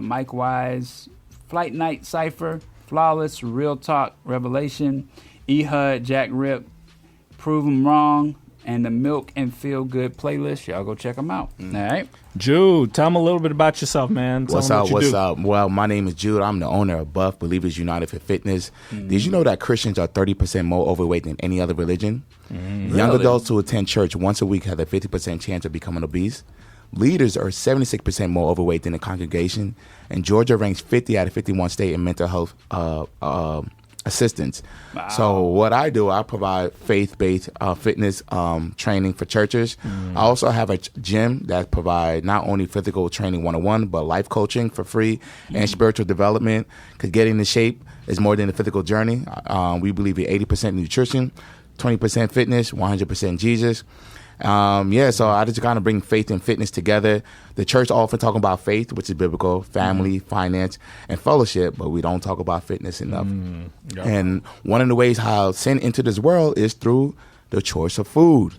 Mike Wise, Flight Night Cypher, Flawless, Real Talk, Revelation, Ehud, Jack Rip, Prove 'Em Wrong, and the Milk and Feel Good playlist. Y'all go check them out. All right. Jude, tell them a little bit about yourself, man. Tell What's them up? what you What's do. up? Well, my name is Jude. I'm the owner of Buff Believers United for Fitness. Did you know that Christians are 30% more overweight than any other religion? Young Really? adults who attend church once a week have a 50% chance of becoming obese. Leaders are 76% more overweight than the congregation. And Georgia ranks 50 out of 51 state in mental health assistance. Wow. So what I do, I provide faith-based fitness training for churches. I also have a gym that provide not only physical training 101, but life coaching for free and spiritual development. Because getting in shape is more than a physical journey. We believe in 80% nutrition, 20% fitness, 100% Jesus. So I just kind of bring faith and fitness together. The church often talk about faith, which is biblical, family, finance, and fellowship, but we don't talk about fitness enough. And one of the ways how sin entered this world is through the choice of food.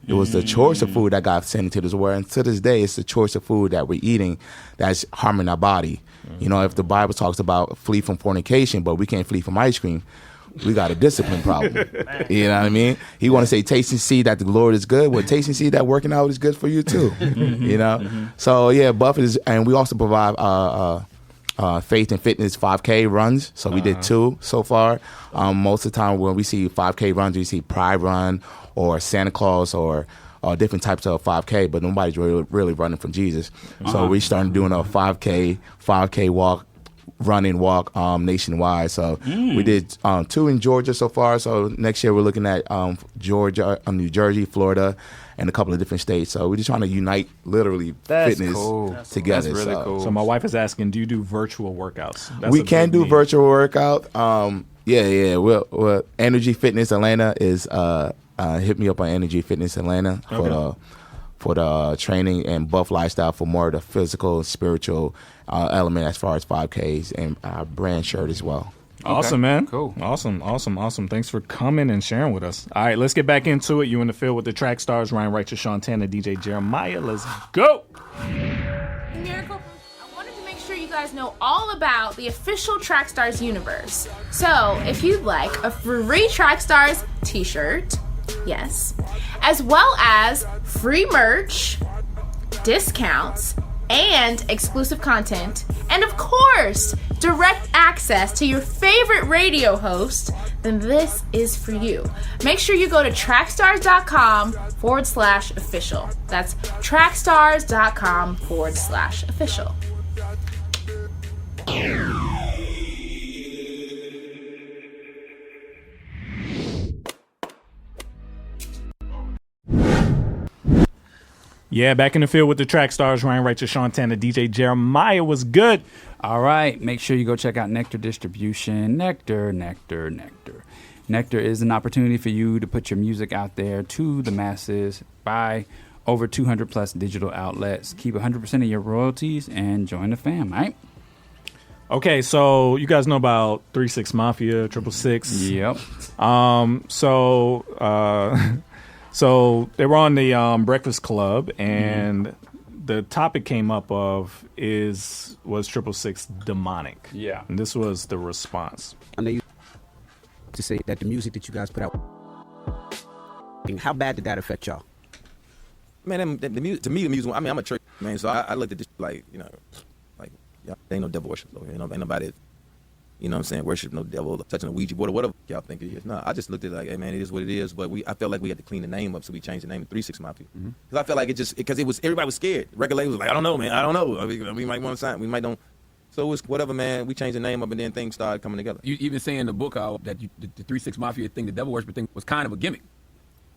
It was the choice of food that got sent into this world, and to this day, it's the choice of food that we're eating that's harming our body. You know, if the Bible talks about flee from fornication, but we can't flee from ice cream, we got a discipline problem. You know what I mean? He want to say, taste and see that the Lord is good. Well, taste and see that working out is good for you too. You know? So yeah, Buff is, and we also provide faith and fitness 5K runs. So we did 2 so far. Most of the time when we see 5K runs, we see Pride Run or Santa Claus or different types of 5K, but nobody's really running from Jesus. So we started doing a 5K walk, running walk nationwide. So we did 2 in Georgia so far. So next year we're looking at Georgia, New Jersey, Florida, and a couple of different states. So we're just trying to unite literally fitness together. That's really cool. So my wife is asking, do you do virtual workouts? That's We a can big do need. virtual workout. Well, Energy Fitness Atlanta is hit me up on Energy Fitness Atlanta for the training, and Buff Lifestyle for more of the physical, spiritual element as far as 5Ks, and our brand shirt as well. Awesome, man. Cool. Awesome. Thanks for coming and sharing with us. All right, let's get back into it. You in the field with the track stars, Ryan Righteous, Sean Tanner, DJ Jeremiah. Let's go. Miracle, I wanted to make sure you guys know all about the official Trackstars universe. So, if you'd like a free Trackstars t-shirt, yes, as well as free merch, discounts, and exclusive content, and of course, direct access to your favorite radio host, then this is for you. Make sure you go to trackstars.com/official. That's trackstars.com/official. Yeah, back in the field with the track stars, Ryan Righteous, Sean Tanner, DJ Jeremiah. Was good. All right. Make sure you go check out Nectar Distribution. Nectar. Nectar is an opportunity for you to put your music out there to the masses by over 200 plus digital outlets. Keep 100% of your royalties and join the fam, all right? Okay, so you guys know about 3-6 Mafia, 666. Yep. So they were on the Breakfast Club, and the topic came up was 666 demonic? Yeah. And this was the response. I know you to say that the music that you guys put out, how bad did that affect y'all? Man, the music, to me, the music. I mean, I'm a church man, so I looked at this like, there ain't no devil worship. Ain't nobody, what I'm saying, worship no devil, touching a Ouija board or whatever y'all think it is. No, I just looked at it like, hey man, it is what it is. But I felt like we had to clean the name up, so we changed the name to 3-6 Mafia. Because I felt like everybody was scared. Record label was like, I don't know, man, I don't know. We might want to sign, we might don't. So it was whatever, man. We changed the name up, and then things started coming together. You even say in the book how that the 3-6 Mafia thing, the devil worship thing, was kind of a gimmick.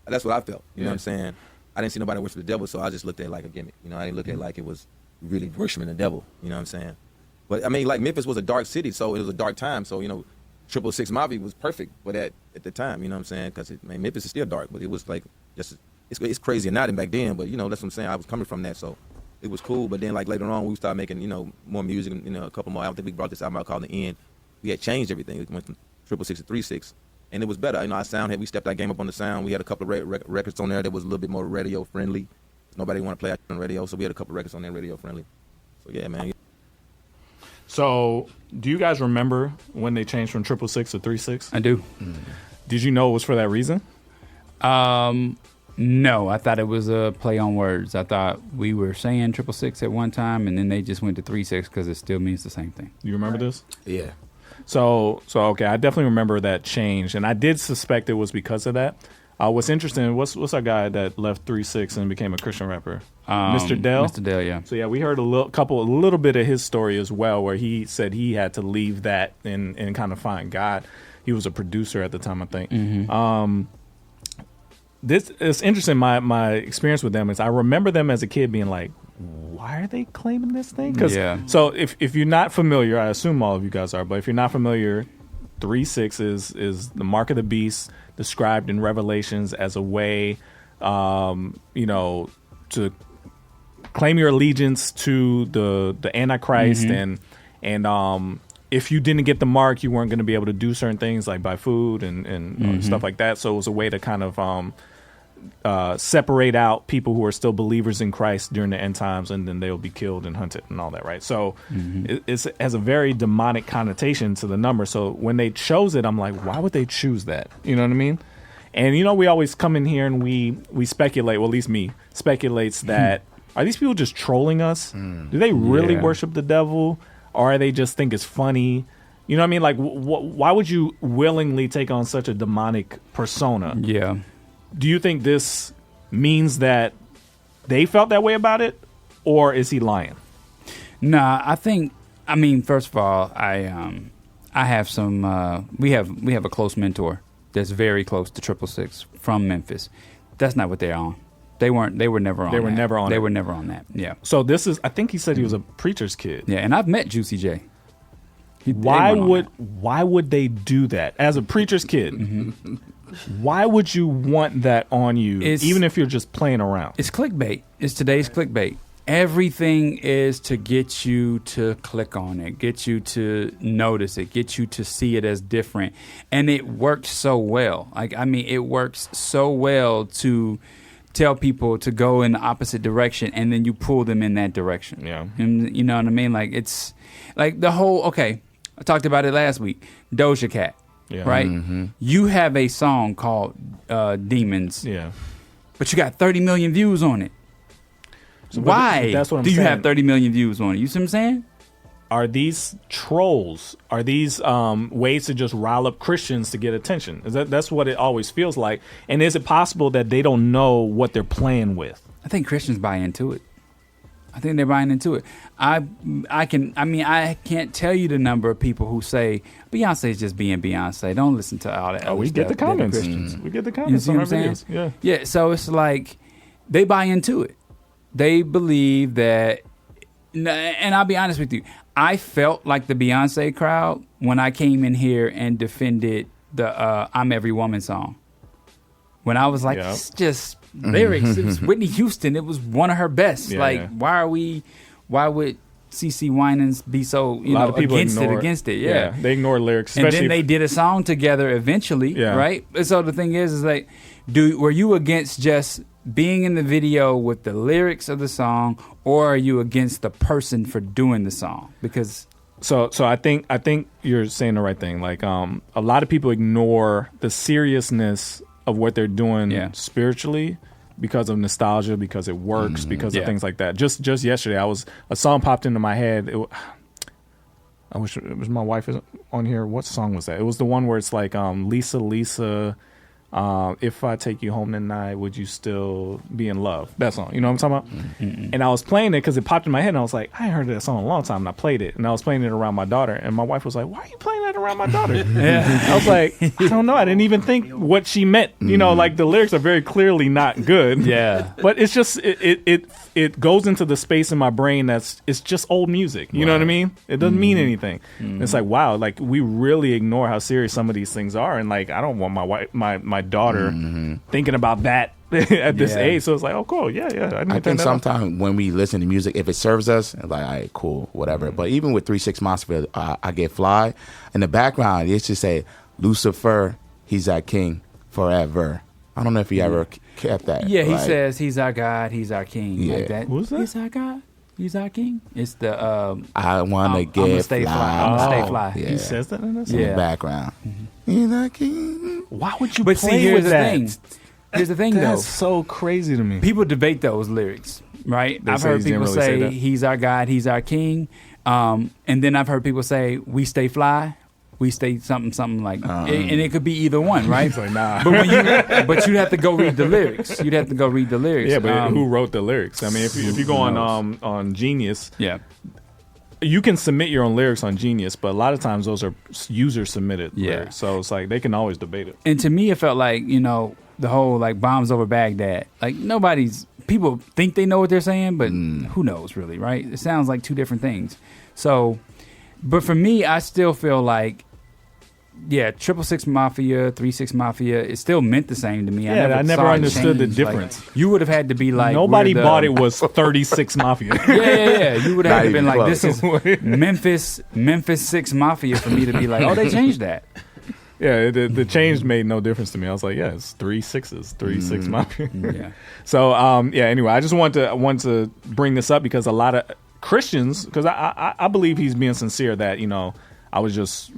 That's what I felt. You know what I'm saying? I didn't see nobody worship the devil, so I just looked at it like a gimmick. I didn't look at it like it was really worshiping the devil. You know what I'm saying? But I mean, like Memphis was a dark city, so it was a dark time. So 666 Mafia was perfect for that at the time. You know what I'm saying? Because Memphis is still dark, but it was like it's crazier now than back then. But that's what I'm saying. I was coming from that, so it was cool. But then like later on, we started making more music. A couple more. I think we brought this album out called The End. We had changed everything. We went from 666 to 3-6. And it was better. Our sound we stepped our game up on the sound. We had a couple of records on there that was a little bit more radio friendly. Nobody want to play on radio, so we had a couple of records on there radio friendly. So yeah, man. So do you guys remember when they changed from 666 to 3-6? I do. Did you know it was for that reason? No, I thought it was a play on words. I thought we were saying 666 at one time, and then they just went to 3-6 because it still means the same thing. You remember this? Yeah. So okay, I definitely remember that change, and I did suspect it was because of that. What's interesting, what's our guy that left 3-6 and became a Christian rapper? Mr. Dell? Mr. Dell, yeah. So yeah, we heard a little bit of his story as well, where he said he had to leave that and kind of find God. He was a producer at the time, I think. This is interesting. My experience with them is I remember them as a kid being like, why are they claiming this thing? So if you're not familiar, I assume all of you guys are, but if you're not familiar, 3-6 is the mark of the beast described in Revelations as a way, to claim your allegiance to the Antichrist, and if you didn't get the mark, you weren't going to be able to do certain things like buy food and stuff like that. So it was a way to kind of separate out people who are still believers in Christ during the end times, and then they'll be killed and hunted and all that, right? So it has a very demonic connotation to the number. So when they chose it, I'm like, why would they choose that? You know what I mean? And we always come in here and we speculate, well, at least me speculates that are these people just trolling us? Do they really worship the devil, or they just think it's funny? You know what I mean? Like, why would you willingly take on such a demonic persona? Yeah. Do you think this means that they felt that way about it, or is he lying? Nah, I mean, first of all, I have some. We have a close mentor that's very close to 666 from Memphis. That's not what they're on. They were never on. They were never on. They were never on that. Yeah. So this is. I think he said he was a preacher's kid. Yeah, and I've met Juicy J. Why would they do that as a preacher's kid? Why would you want that on you, even if you're just playing around? It's clickbait. It's today's clickbait. Everything is to get you to click on it, get you to notice it, get you to see it as different. And it works so well. It works so well to tell people to go in the opposite direction, and then you pull them in that direction. Yeah. And you know what I mean? Like, it's like the whole, I talked about it last week, Doja Cat. Yeah. Right? You have a song called Demons. Yeah. But you got 30 million views on it. So why that's what I'm do you saying. have 30 million views on it? You see what I'm saying? Are these trolls? Are these ways to just rile up Christians to get attention? That's what it always feels like. And is it possible that they don't know what they're playing with? I think Christians buy into it. I think they're buying into it. I can't tell you the number of people who say Beyonce is just being Beyonce. Don't listen to all that. We get the comments. We get the comments on our videos. Yeah. Yeah. So it's like they buy into it. They believe that, and I'll be honest with you. I felt like the Beyonce crowd when I came in here and defended the "I'm Every Woman" song. When I was like, it's just lyrics. It was Whitney Houston. It was one of her best. Why would CeCe Winans be so a lot of people against it. Yeah. They ignore lyrics, and especially then they did a song together eventually, right? And so the thing is like, were you against just being in the video with the lyrics of the song, or are you against the person for doing the song? Because so I think you're saying the right thing. Like a lot of people ignore the seriousness of what they're doing spiritually because of nostalgia, because it works, because of things like that. Just yesterday, a song popped into my head. I wish it was my wife on here. What song was that? It was the one where it's like Lisa. If I take you home tonight, would you still be in love? That song, you know what I'm talking about? Mm-hmm. And I was playing it because it popped in my head, and I was like, I ain't heard that song in a long time, and I played it, and I was playing it around my daughter, and my wife was like, why are you playing that around my daughter? I was like, I don't know, I didn't even think what she meant. You know, like the lyrics are very clearly not good. Yeah, but it's just it goes into the space in my brain it's just old music. You know what I mean? It doesn't mean anything. It's like, wow, like we really ignore how serious some of these things are, and like I don't want my daughter thinking about that at this age. So it's like, oh, cool. Yeah. I think sometimes when we listen to music, if it serves us, it's like, all right, cool, whatever. But even with 3-6 Mafia, I Get Fly, in the background, it's just say, Lucifer, he's our king forever. I don't know if he ever kept that. Yeah, he says he's our God, he's our king. Yeah. Like that. Who's that? He's our God, he's our king. It's the I want to get stay fly. I'm gonna stay fly. Yeah. He says that in this In the background. He's our king. Why would you But play see, here's with the that? thing. Here's the thing, though. That's so crazy to me. People debate those lyrics, right? They I've say heard he didn't people really say say that. he's our God, he's our king. And then I've heard people say we stay fly, we stay something like, and it could be either one, right? It's like, nah. But you'd have to go read the lyrics. You'd have to go read the lyrics. Yeah, but who wrote the lyrics? I mean, if you go on Genius, you can submit your own lyrics on Genius, but a lot of times those are user submitted lyrics. So it's like they can always debate it. And to me, it felt like, the whole like bombs over Baghdad. Like people think they know what they're saying, but who knows really, right? It sounds like two different things. So, but for me, I still feel like, 666 Mafia, 3-6 Mafia, it still meant the same to me. I never understood the difference. Like, you would have had to be like, nobody bought it was 36 Mafia. Yeah. You would have been like, this is Memphis 6 Mafia for me to be like, oh, they changed that. Yeah, the change made no difference to me. I was like, yeah, it's 3 6s, 3-6 Mafia. Yeah. So anyway, I just want to bring this up because a lot of Christians, because I believe he's being sincere that I was just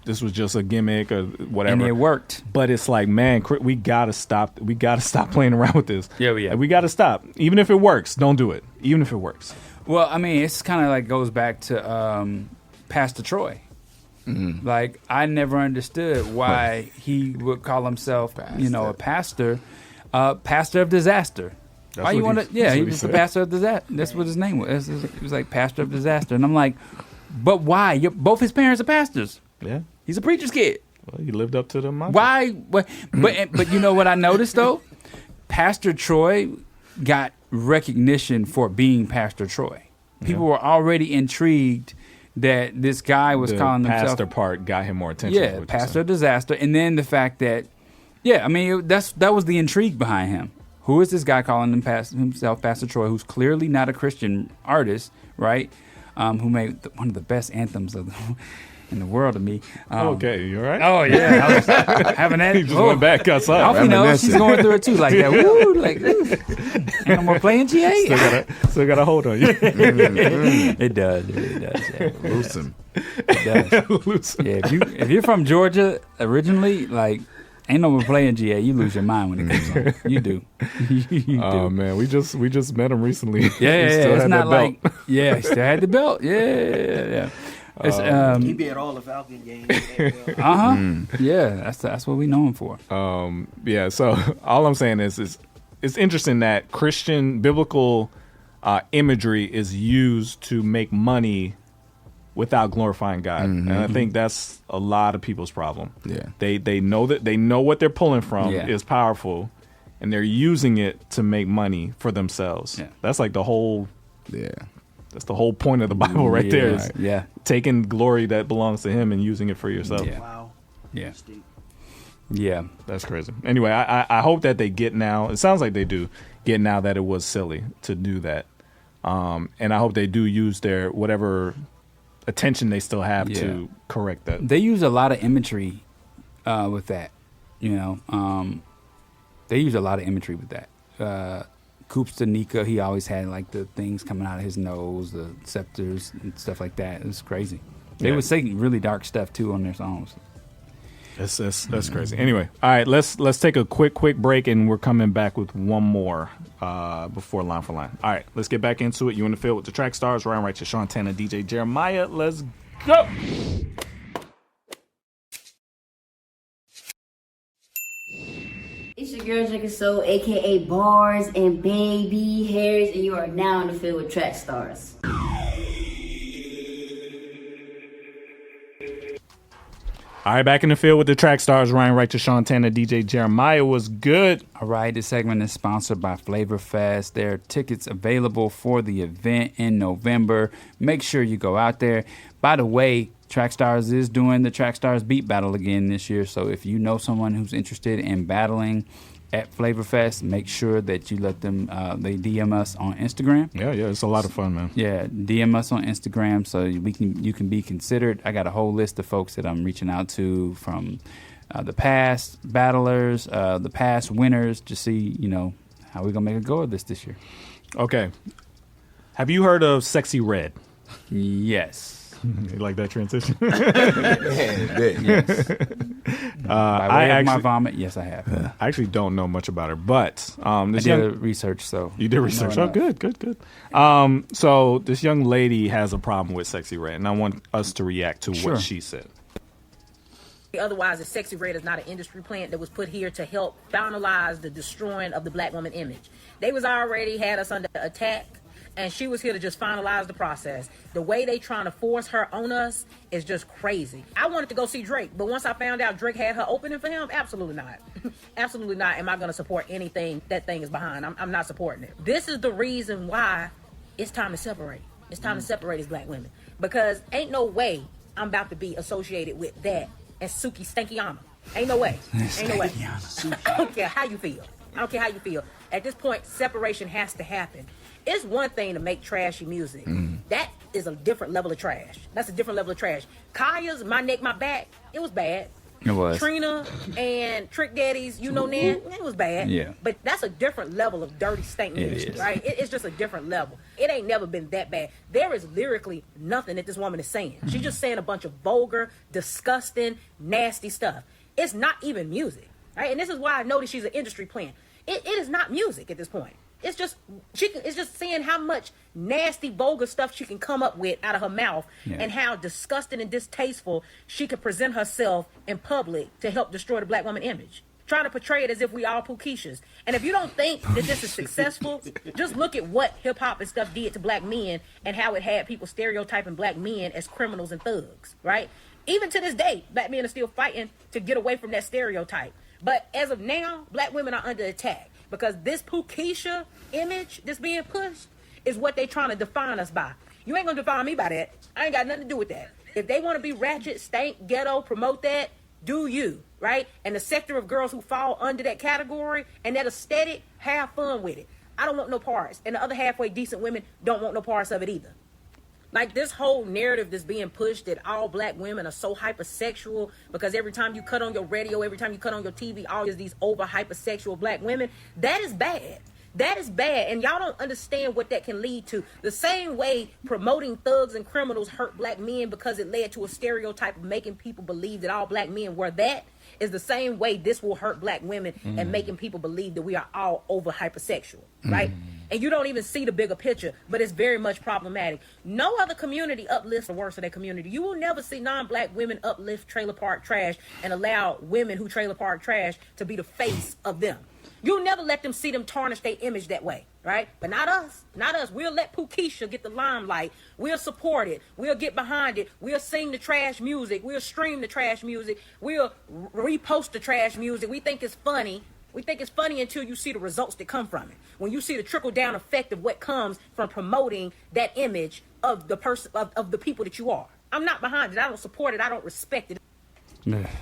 this was just a gimmick or whatever, and it worked. But it's like, man, we gotta stop. We gotta stop playing around with this. Yeah. Like, we gotta stop. Even if it works, don't do it. Even if it works. Well, I mean, it's kind of like goes back to Pastor Troy. Like, I never understood why he would call himself, a pastor of disaster. That's why you want to? Yeah, he was the pastor of disaster. That's what his name was. He was like pastor of disaster, and I'm like, but why? Both his parents are pastors. Yeah, he's a preacher's kid. Well, he lived up to them. Why? But you know what I noticed though? Pastor Troy got recognition for being Pastor Troy. People were already intrigued that this guy was calling himself. The pastor part got him more attention. Yeah, pastor of disaster, and then the fact that, that was the intrigue behind him. Who is this guy calling himself Pastor Troy, who's clearly not a Christian artist, right? Who made one of the best anthems in the world to me. Okay, you all right? Oh, yeah. I was having that. He just went back outside. Alfie knows she's going through it too, like that. Woo, like, ain't no more playing GA. Still got a hold on you. It does. Yeah. Loosen. It does. Loosen. Yeah, if you're from Georgia originally, like, ain't no more playing GA. You lose your mind when it comes on. You do. You do. Oh man, we just met him recently. Yeah. It's not like he still had the belt. Yeah. He be at all the Falcon games. Yeah, that's what we know him for. So all I'm saying is it's interesting that Christian biblical imagery is used to make money without glorifying God, and I think that's a lot of people's problem. Yeah, they know what they're pulling from is powerful, and they're using it to make money for themselves. Yeah. That's like the whole. Yeah. That's the whole point of the Bible right there is taking glory that belongs to him and using it for yourself. Yeah. Wow. Yeah. Yeah. That's crazy. Anyway, I hope that they get now. It sounds like they do get now that it was silly to do that. And I hope they do use their whatever attention they still have to correct that. They use a lot of imagery with that. They use a lot of imagery with that. Coops Danica, he always had like the things coming out of his nose, the scepters and stuff like that. It was crazy. They would say really dark stuff too on their songs. That's crazy. Anyway, all right, let's take a quick break, and we're coming back with one more before Line for Line. All right, let's get back into it. You in the field with the track stars, Ryan Righteous, Sean Tanner, DJ Jeremiah. Let's go. It's your girl Drinking Soul, aka Bars and Baby Hairs, and you are now in the field with track stars. All right, back in the field with the track stars, Ryan Righteous, Sean Tanner, DJ Jeremiah. Was good. All right, this segment is sponsored by Flavor Fest. There are tickets available for the event in November. Make sure you go out there. By the way, Track Stars is doing the Track Stars Beat Battle again this year. So if you know someone who's interested in battling at Flavor Fest, make sure that you let them, they DM us on Instagram. Yeah, it's a lot of fun, man. Yeah, DM us on Instagram so you can be considered. I got a whole list of folks that I'm reaching out to from the past battlers, the past winners, to see, how we're going to make a go of this year. Okay. Have you heard of Sexxy Red? Yes. You like that transition? Yes. By way of my vomit, yes, I have. I actually don't know much about her, but I did research. So you did research. Oh, good. So this young lady has a problem with Sexxy Red, and I want us to react to what she said. Otherwise, the Sexxy Red is not an industry plant that was put here to help finalize the destroying of the black woman image. They was already had us under attack. And she was here to just finalize the process. The way they trying to force her on us is just crazy. I wanted to go see Drake, but once I found out Drake had her opening for him, absolutely not. Absolutely not am I going to support anything that thing is behind. I'm not supporting it. This is the reason why it's time to separate. It's time to separate as black women. Because ain't no way I'm about to be associated with that and Suki Stankiyama. Ain't no way. Ain't no way. I don't care how you feel. At this point, separation has to happen. It's one thing to make trashy music. That is a different level of trash. That's a different level of trash. Kaya's My Neck, My Back, it was bad. It was. Trina and Trick Daddy's, Nan, it was bad. Yeah. But that's a different level of dirty stank music, right? It's just a different level. It ain't never been that bad. There is lyrically nothing that this woman is saying. She's just saying a bunch of vulgar, disgusting, nasty stuff. It's not even music, right? And this is why I noticed she's an industry plant. It is not music at this point. It's just seeing how much nasty, vulgar stuff she can come up with out of her mouth, and how disgusting and distasteful she can present herself in public to help destroy the black woman image. Trying to portray it as if we all Pookeishas. And if you don't think that this is successful, just look at what hip hop and stuff did to black men and how it had people stereotyping black men as criminals and thugs, right? Even to this day, black men are still fighting to get away from that stereotype. But as of now, black women are under attack. Because this Pookeisha image that's being pushed is what they trying to define us by. You ain't gonna define me by that. I ain't got nothing to do with that. If they want to be ratchet, stank, ghetto, promote that, do you, right? And the sector of girls who fall under that category and that aesthetic, have fun with it. I don't want no parts. And the other halfway decent women don't want no parts of it either. Like this whole narrative that's being pushed that all black women are so hypersexual because every time you cut on your radio, every time you cut on your TV, all these over hypersexual black women, that is bad. That is bad. And y'all don't understand what that can lead to. The same way promoting thugs and criminals hurt black men because it led to a stereotype of making people believe that all black men were that, is the same way this will hurt black women and making people believe that we are all over hypersexual, right? And you don't even see the bigger picture, but it's very much problematic. No other community uplifts the worst of their community. You will never see non-black women uplift trailer park trash and allow women who trailer park trash to be the face of them. You'll never let them see them tarnish their image that way, right? But not us. Not us. We'll let Pookeisha get the limelight. We'll support it. We'll get behind it. We'll sing the trash music. We'll stream the trash music. We'll repost the trash music. We think it's funny. We think it's funny until you see the results that come from it. When you see the trickle-down effect of what comes from promoting that image of the person, of the people that you are. I'm not behind it. I don't support it. I don't respect it.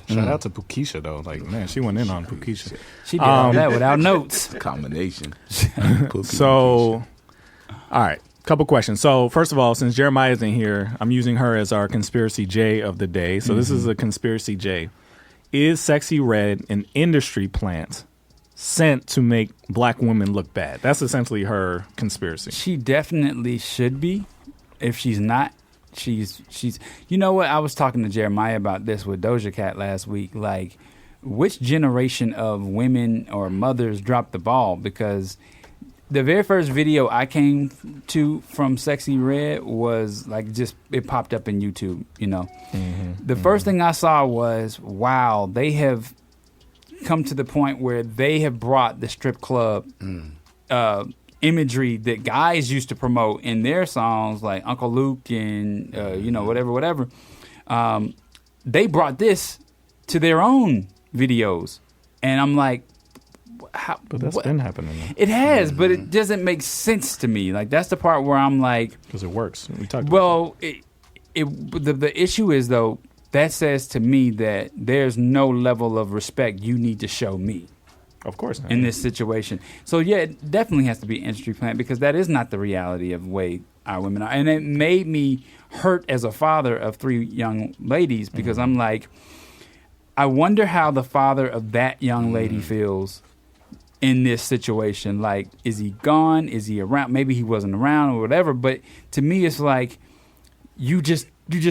Shout out to Pookeisha though, like man, she went in on Pookeisha. She did all that without notes. Combination. So, all right, Couple questions. So first of all, since Jeremiah isn't here, I'm using her as our conspiracy J of the day. So this is a conspiracy J. Is Sexxy Red an industry plant sent to make black women look bad? That's essentially her conspiracy. She definitely should be. If she's not, she's. You know what? I was talking to Jeremiah about this with Doja Cat last week. Like, which generation of women or mothers dropped the ball? Because the very first video I came to from Sexxy Red was like it popped up in YouTube, you know. The first thing I saw was, wow, they have come to the point where they have brought the strip club imagery that guys used to promote in their songs, like Uncle Luke and, whatever. They brought this to their own videos. And I'm like, but that's been happening. It has, but it doesn't make sense to me. Like, that's the part where I'm like, because it works. We talked. Well, the issue is though that says to me that there's no level of respect you need to show me. Of course not. In this situation. So yeah, it definitely has to be industry plant because that is not the reality of the way our women are, and it made me hurt as a father of 3 young ladies because I'm like, I wonder how the father of that young lady feels in this situation. Like, is he gone? Is he around? Maybe he wasn't around or whatever. But to me, it's like you just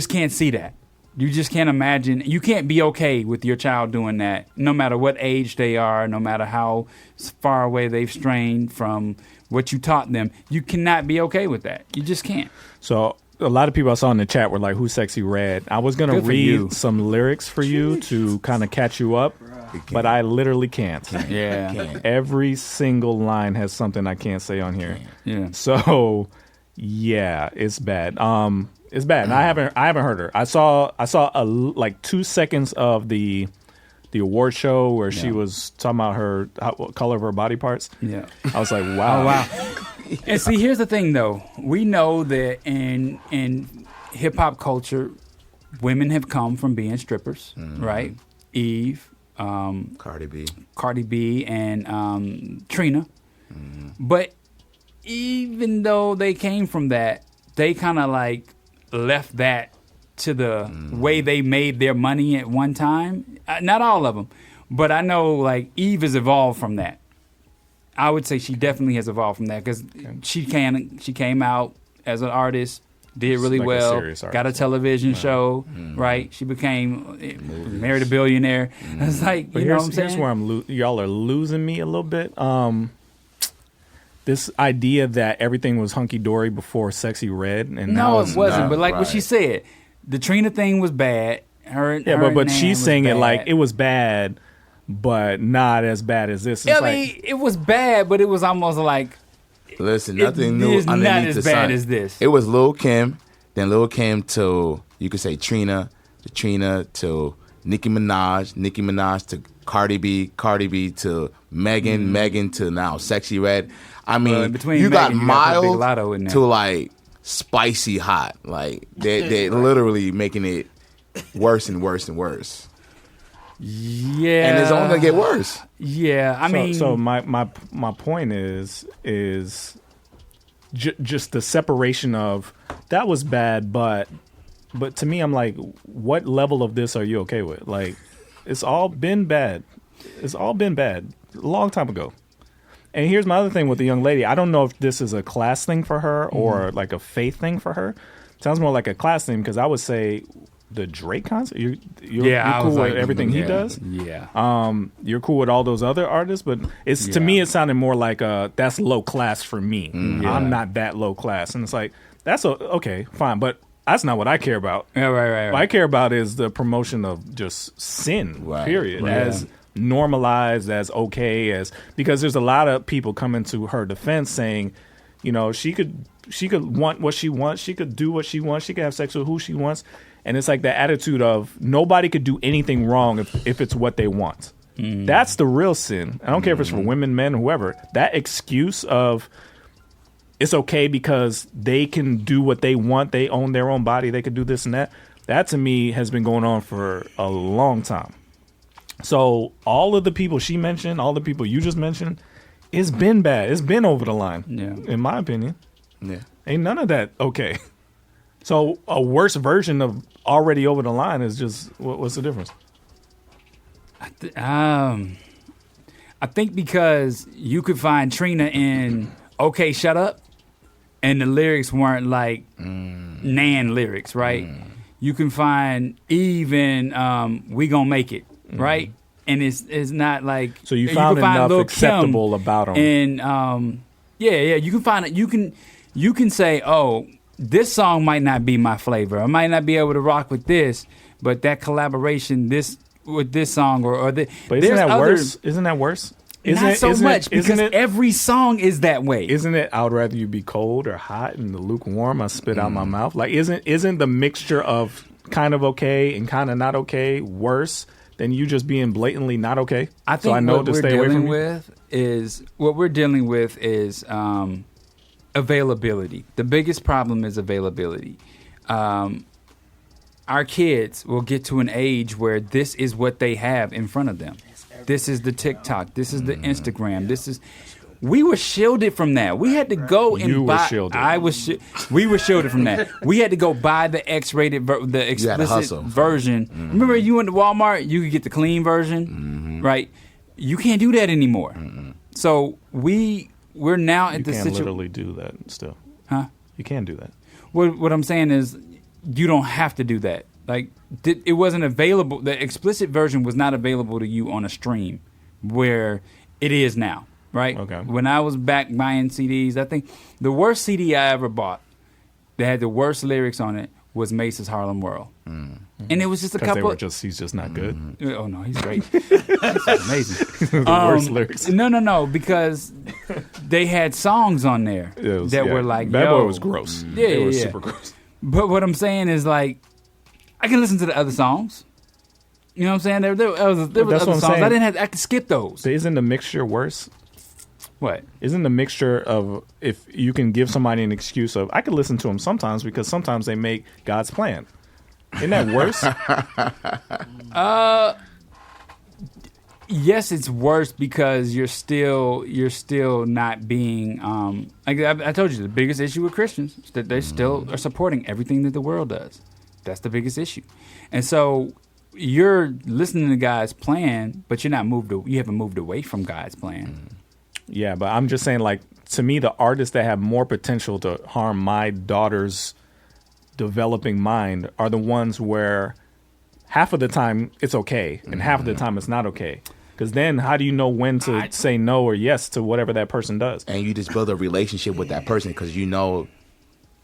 can't see that. You just can't imagine. You can't be okay with your child doing that, no matter what age they are, no matter how far away they've strayed from what you taught them. You cannot be okay with that. You just can't. So a lot of people I saw in the chat were like, "Who's Sexxy Red?" I was gonna read some lyrics for you to kind of catch you up. But I literally can't. Yeah. Every single line has something I can't say on here. Yeah. So, yeah, it's bad. It's bad. And I haven't heard her. I saw like 2 seconds of the award show where she was talking about what color of her body parts. Yeah. I was like, wow. Oh, wow. And see, here's the thing though. We know that in hip hop culture, women have come from being strippers, right? Eve, Cardi B, and Trina. But even though they came from that, they kind of like left that to the way they made their money at one time. Not all of them, but I know like Eve has evolved from that. I would say she definitely has evolved from that because she came out as an artist. Did really like well, got a television show, right? She married a billionaire. It's like, you know what I'm saying? Here's where y'all are losing me a little bit. This idea that everything was hunky-dory before Sexxy Red. And no, it wasn't. But like what she said, the Trina thing was bad. But she's saying it like it was bad, but not as bad as this. I mean, it was bad, but it was almost like, listen, nothing new is underneath not as the bad sun. as this. It was Lil' Kim, then Lil' Kim to, you could say Trina to Nicki Minaj to Cardi B to Megan to now Sexxy Red. I mean, you got mild to like spicy hot. Like they're literally making it worse and worse and worse. Yeah, and it's only gonna get worse. Yeah, I mean, so my point is just the separation of that was bad, but to me, I'm like, what level of this are you okay with? Like, it's all been bad. It's all been bad a long time ago. And here's my other thing with the young lady. I don't know if this is a class thing for her or like a faith thing for her. It sounds more like a class thing because I would say the Drake concert. You're cool with everything he does. Yeah. You're cool with all those other artists, but it's to me it sounded more like that's low class for me. I'm not that low class, and it's like that's okay, fine, but that's not what I care about. Yeah, right. What I care about is the promotion of just sin. Period. Right. As normalized, as okay, as because there's a lot of people coming to her defense saying, you know, she could want what she wants, she could do what she wants, she could have sex with who she wants. And it's like the attitude of nobody could do anything wrong if it's what they want. That's the real sin. I don't care if it's for women, men, whoever. That excuse of it's okay because they can do what they want. They own their own body. They could do this and that. That to me has been going on for a long time. So all of the people she mentioned, all the people you just mentioned, it's been bad. It's been over the line, in my opinion. Yeah. Ain't none of that okay. So a worse version of already over the line is just what's the difference? I think because you could find Trina in "Okay, Shut Up," and the lyrics weren't like Nan lyrics, right? You can find even "We Gonna Make It," right? And it's not like so you found enough acceptable Kim about them. And you can find it. You can say, oh, this song might not be my flavor. I might not be able to rock with this, but that collaboration with this song or this. But isn't that worse? Isn't that worse? Not so much because every song is that way. Isn't it? I would rather you be cold or hot, and the lukewarm I spit out my mouth. Like isn't the mixture of kind of okay and kind of not okay worse than you just being blatantly not okay? I think what we're dealing with is availability. The biggest problem is availability. Our kids will get to an age where this is what they have in front of them. This is the TikTok. This is the Instagram. We were shielded from that. We had to go and buy. We were shielded from that. We had to go buy the X-rated, the explicit version. Remember, you went to Walmart, you could get the clean version, right? You can't do that anymore. So we're now at the situation. You can't literally do that still. Huh? You can't do that. What I'm saying is, you don't have to do that. Like, it wasn't available. The explicit version was not available to you on a stream where it is now, right? Okay. When I was back buying CDs, I think the worst CD I ever bought that had the worst lyrics on it was Mace's Harlem World. And it was just a couple. He's just not good. Oh no, he's great. This is amazing. The worst lyrics. No, because they had songs on there were like, Bad Boy was gross. Yeah, it was super gross. But what I'm saying is, like, I can listen to the other songs. You know what I'm saying? There was other songs. I could skip those. So isn't the mixture worse? What? Isn't the mixture of, if you can give somebody an excuse of, I could listen to them sometimes because sometimes they make God's plan. Isn't that worse? Yes, it's worse because you're still not being like I told you, the biggest issue with Christians is that they still are supporting everything that the world does. That's the biggest issue. And so you're listening to God's plan, but you haven't moved away from God's plan. Yeah, but I'm just saying, like, to me, the artists that have more potential to harm my daughter's developing mind are the ones where half of the time it's okay and half of the time it's not okay. Because then how do you know when to say no or yes to whatever that person does? And you just build a relationship with that person because you know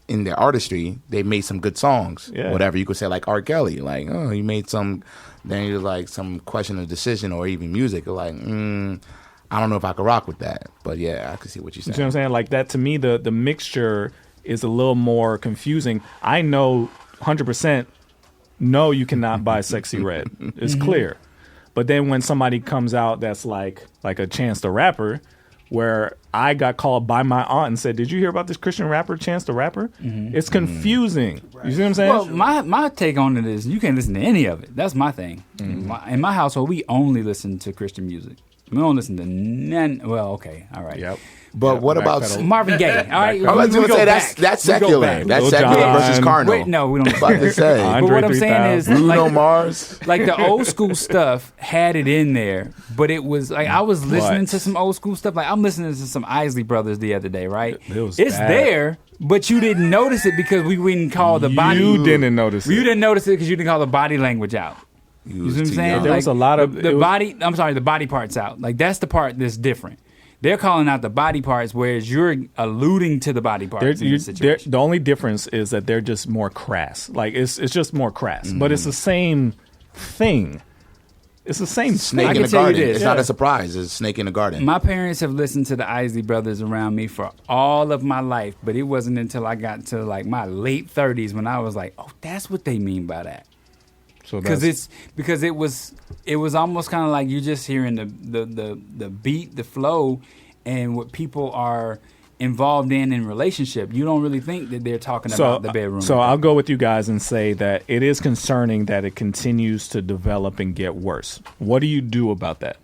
in their artistry, they made some good songs. Yeah. Whatever. You could say like R. Kelly, like, oh, you made some, then you're like some question of decision or even music. You're like, I don't know if I could rock with that. But yeah, I can see what you're saying. You see what I'm saying? Like that, to me, the mixture is a little more confusing. I know 100% no, you cannot buy Sexy Red. It's clear. But then when somebody comes out that's like a Chance the Rapper, where I got called by my aunt and said, did you hear about this Christian rapper, Chance the Rapper? It's confusing. You see what I'm saying? Well, my take on it is you can't listen to any of it. That's my thing. In my household, we only listen to Christian music. We don't listen to none. Well, okay, all right. Yep. But what about Marvin Gaye? All right, I was going to say that's secular. That's secular versus carnal. Wait, no, we don't. About to say. But what I'm saying is, Bruno Mars, like the old school stuff had it in there, but it was like I was listening to some old school stuff. Like I'm listening to some Isley Brothers the other day, right? It's bad. There, but you didn't notice it because we didn't call the body. You didn't notice it. You didn't notice it because you didn't call the body language out. You see what I'm saying? There was a lot of the body. I'm sorry, the body parts out. Like that's the part that's different. They're calling out the body parts, whereas you're alluding to the body parts in this situation. The only difference is that they're just more crass. Like it's just more crass, but it's the same thing. It's the same snake in the garden. It's not a surprise. It's a snake in the garden. My parents have listened to the Isley Brothers around me for all of my life, but it wasn't until I got to like my late 30s when I was like, oh, that's what they mean by that. Because it was almost kind of like you're just hearing the beat, the flow, and what people are involved in relationship. You don't really think that they're talking about the bedroom. So I'll go with you guys and say that it is concerning that it continues to develop and get worse. What do you do about that?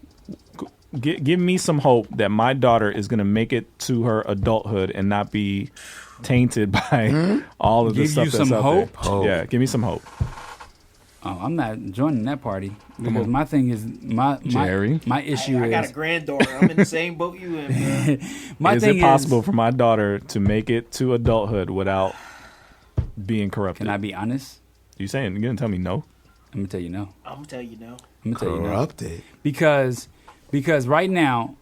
Give me some hope that my daughter is going to make it to her adulthood and not be tainted by all of the Give stuff you that's some out hope? there. Yeah, give me some hope. Oh, I'm not joining that party because my thing is Jerry. my issue I is got a granddaughter. I'm in the same boat you in. Is it possible for my daughter to make it to adulthood without being corrupted? Can I be honest? You gonna tell me no? I'm gonna tell you no. I'm gonna tell you no. I'm gonna tell you no. Corrupted. Because right now,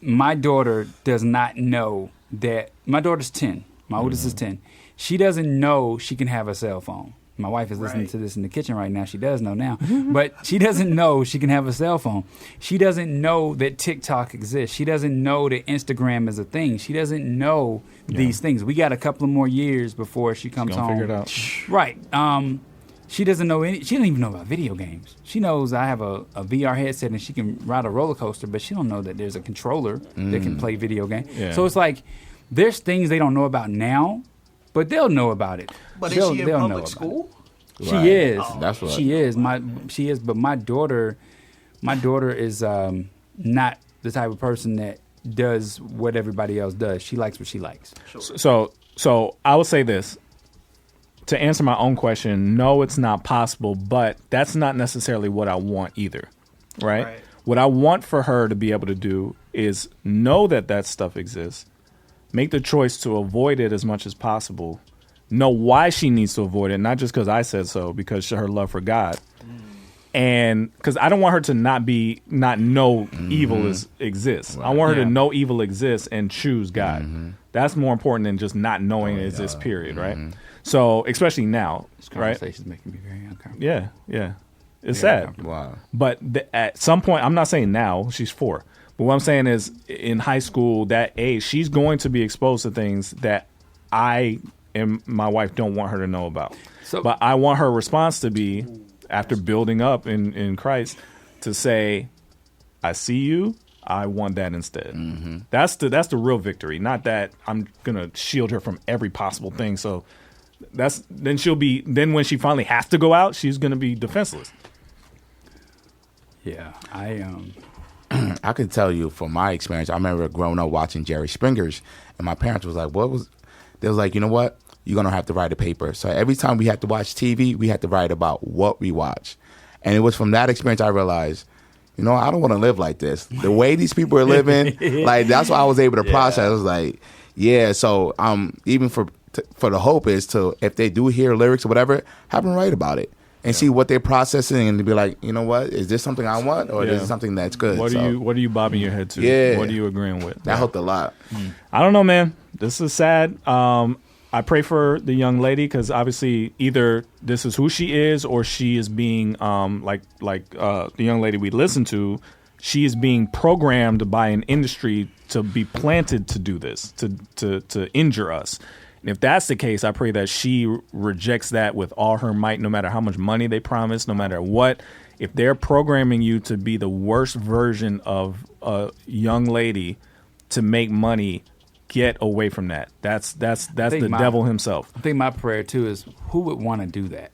my daughter does not know that my daughter's 10. My oldest is 10. She doesn't know she can have a cell phone. My wife is listening to this in the kitchen right now. She does know now. But she doesn't know she can have a cell phone. She doesn't know that TikTok exists. She doesn't know that Instagram is a thing. She doesn't know these things. We got a couple of more years before she comes home. Figure it out. Right. She doesn't know any. She doesn't even know about video games. She knows I have a VR headset and she can ride a roller coaster, but she don't know that there's a controller that can play video games. Yeah. So it's like there's things they don't know about now, but they'll know about it. But is she in public school? She is. That's what she is. She is. But my daughter is not the type of person that does what everybody else does. She likes what she likes. So I would say this. To answer my own question, no, it's not possible, but that's not necessarily what I want either, right? What I want for her to be able to do is know that stuff exists, make the choice to avoid it as much as possible, know why she needs to avoid it, not just because I said so, because her love for God. And because I don't want her to not know evil exists. Right. I want her to know evil exists and choose God. That's more important than just not knowing it exists, period, right? So, especially now, this conversation is making me very uncomfortable. Yeah. It's sad. Wow. But at some point, I'm not saying now, she's 4. But what I'm saying is in high school, that age, she's going to be exposed to things that I and my wife don't want her to know about. But I want her response to be, after building up in Christ, to say, I see you. I want that instead. That's the real victory. Not that I'm gonna shield her from every possible thing. So then when she finally has to go out, she's gonna be defenseless. Yeah, I can tell you from my experience. I remember growing up watching Jerry Springer's, and my parents was like, They was like, you know what? You're gonna have to write a paper. So every time we had to watch TV, we had to write about what we watch. And it was from that experience I realized, I don't want to live like this. The way these people are living, like that's why I was able to process. I was like, yeah. So even for the hope is to, if they do hear lyrics or whatever, have them write about it and see what they're processing and to be like, you know what, is this something I want or is this something that's good? What are you bobbing your head to? Yeah. What are you agreeing with? That helped a lot. I don't know, man. This is sad. I pray for the young lady because obviously either this is who she is or she is being like the young lady we listened to. She is being programmed by an industry to be planted to do this, to injure us. And if that's the case, I pray that she rejects that with all her might, no matter how much money they promise, no matter what. If they're programming you to be the worst version of a young lady to make money, get away from that. That's the devil himself. I think my prayer too is, who would want to do that?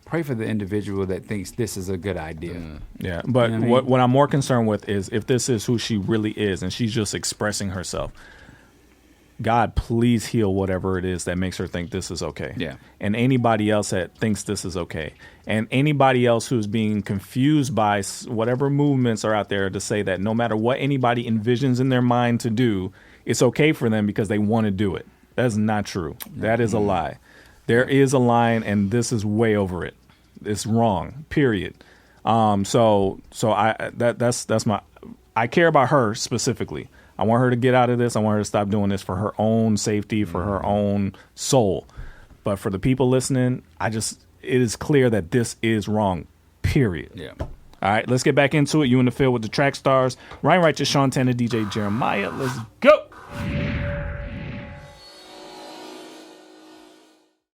Pray for the individual that thinks this is a good idea. Yeah, but what I'm more concerned with is if this is who she really is and she's just expressing herself. God, please heal whatever it is that makes her think this is okay. Yeah. And anybody else that thinks this is okay. And anybody else who's being confused by whatever movements are out there to say that no matter what anybody envisions in their mind to do, it's okay for them because they want to do it. That's not true. That is a lie. There is a line, and this is way over it. It's wrong, period. That's my, I care about her specifically. I want her to get out of this. I want her to stop doing this for her own safety, for her own soul. But for the people listening, it is clear that this is wrong, period. Yeah. All right, let's get back into it. You in the field with the track stars. Ryan Righteous, Sean Tanner, DJ Jeremiah. Let's go.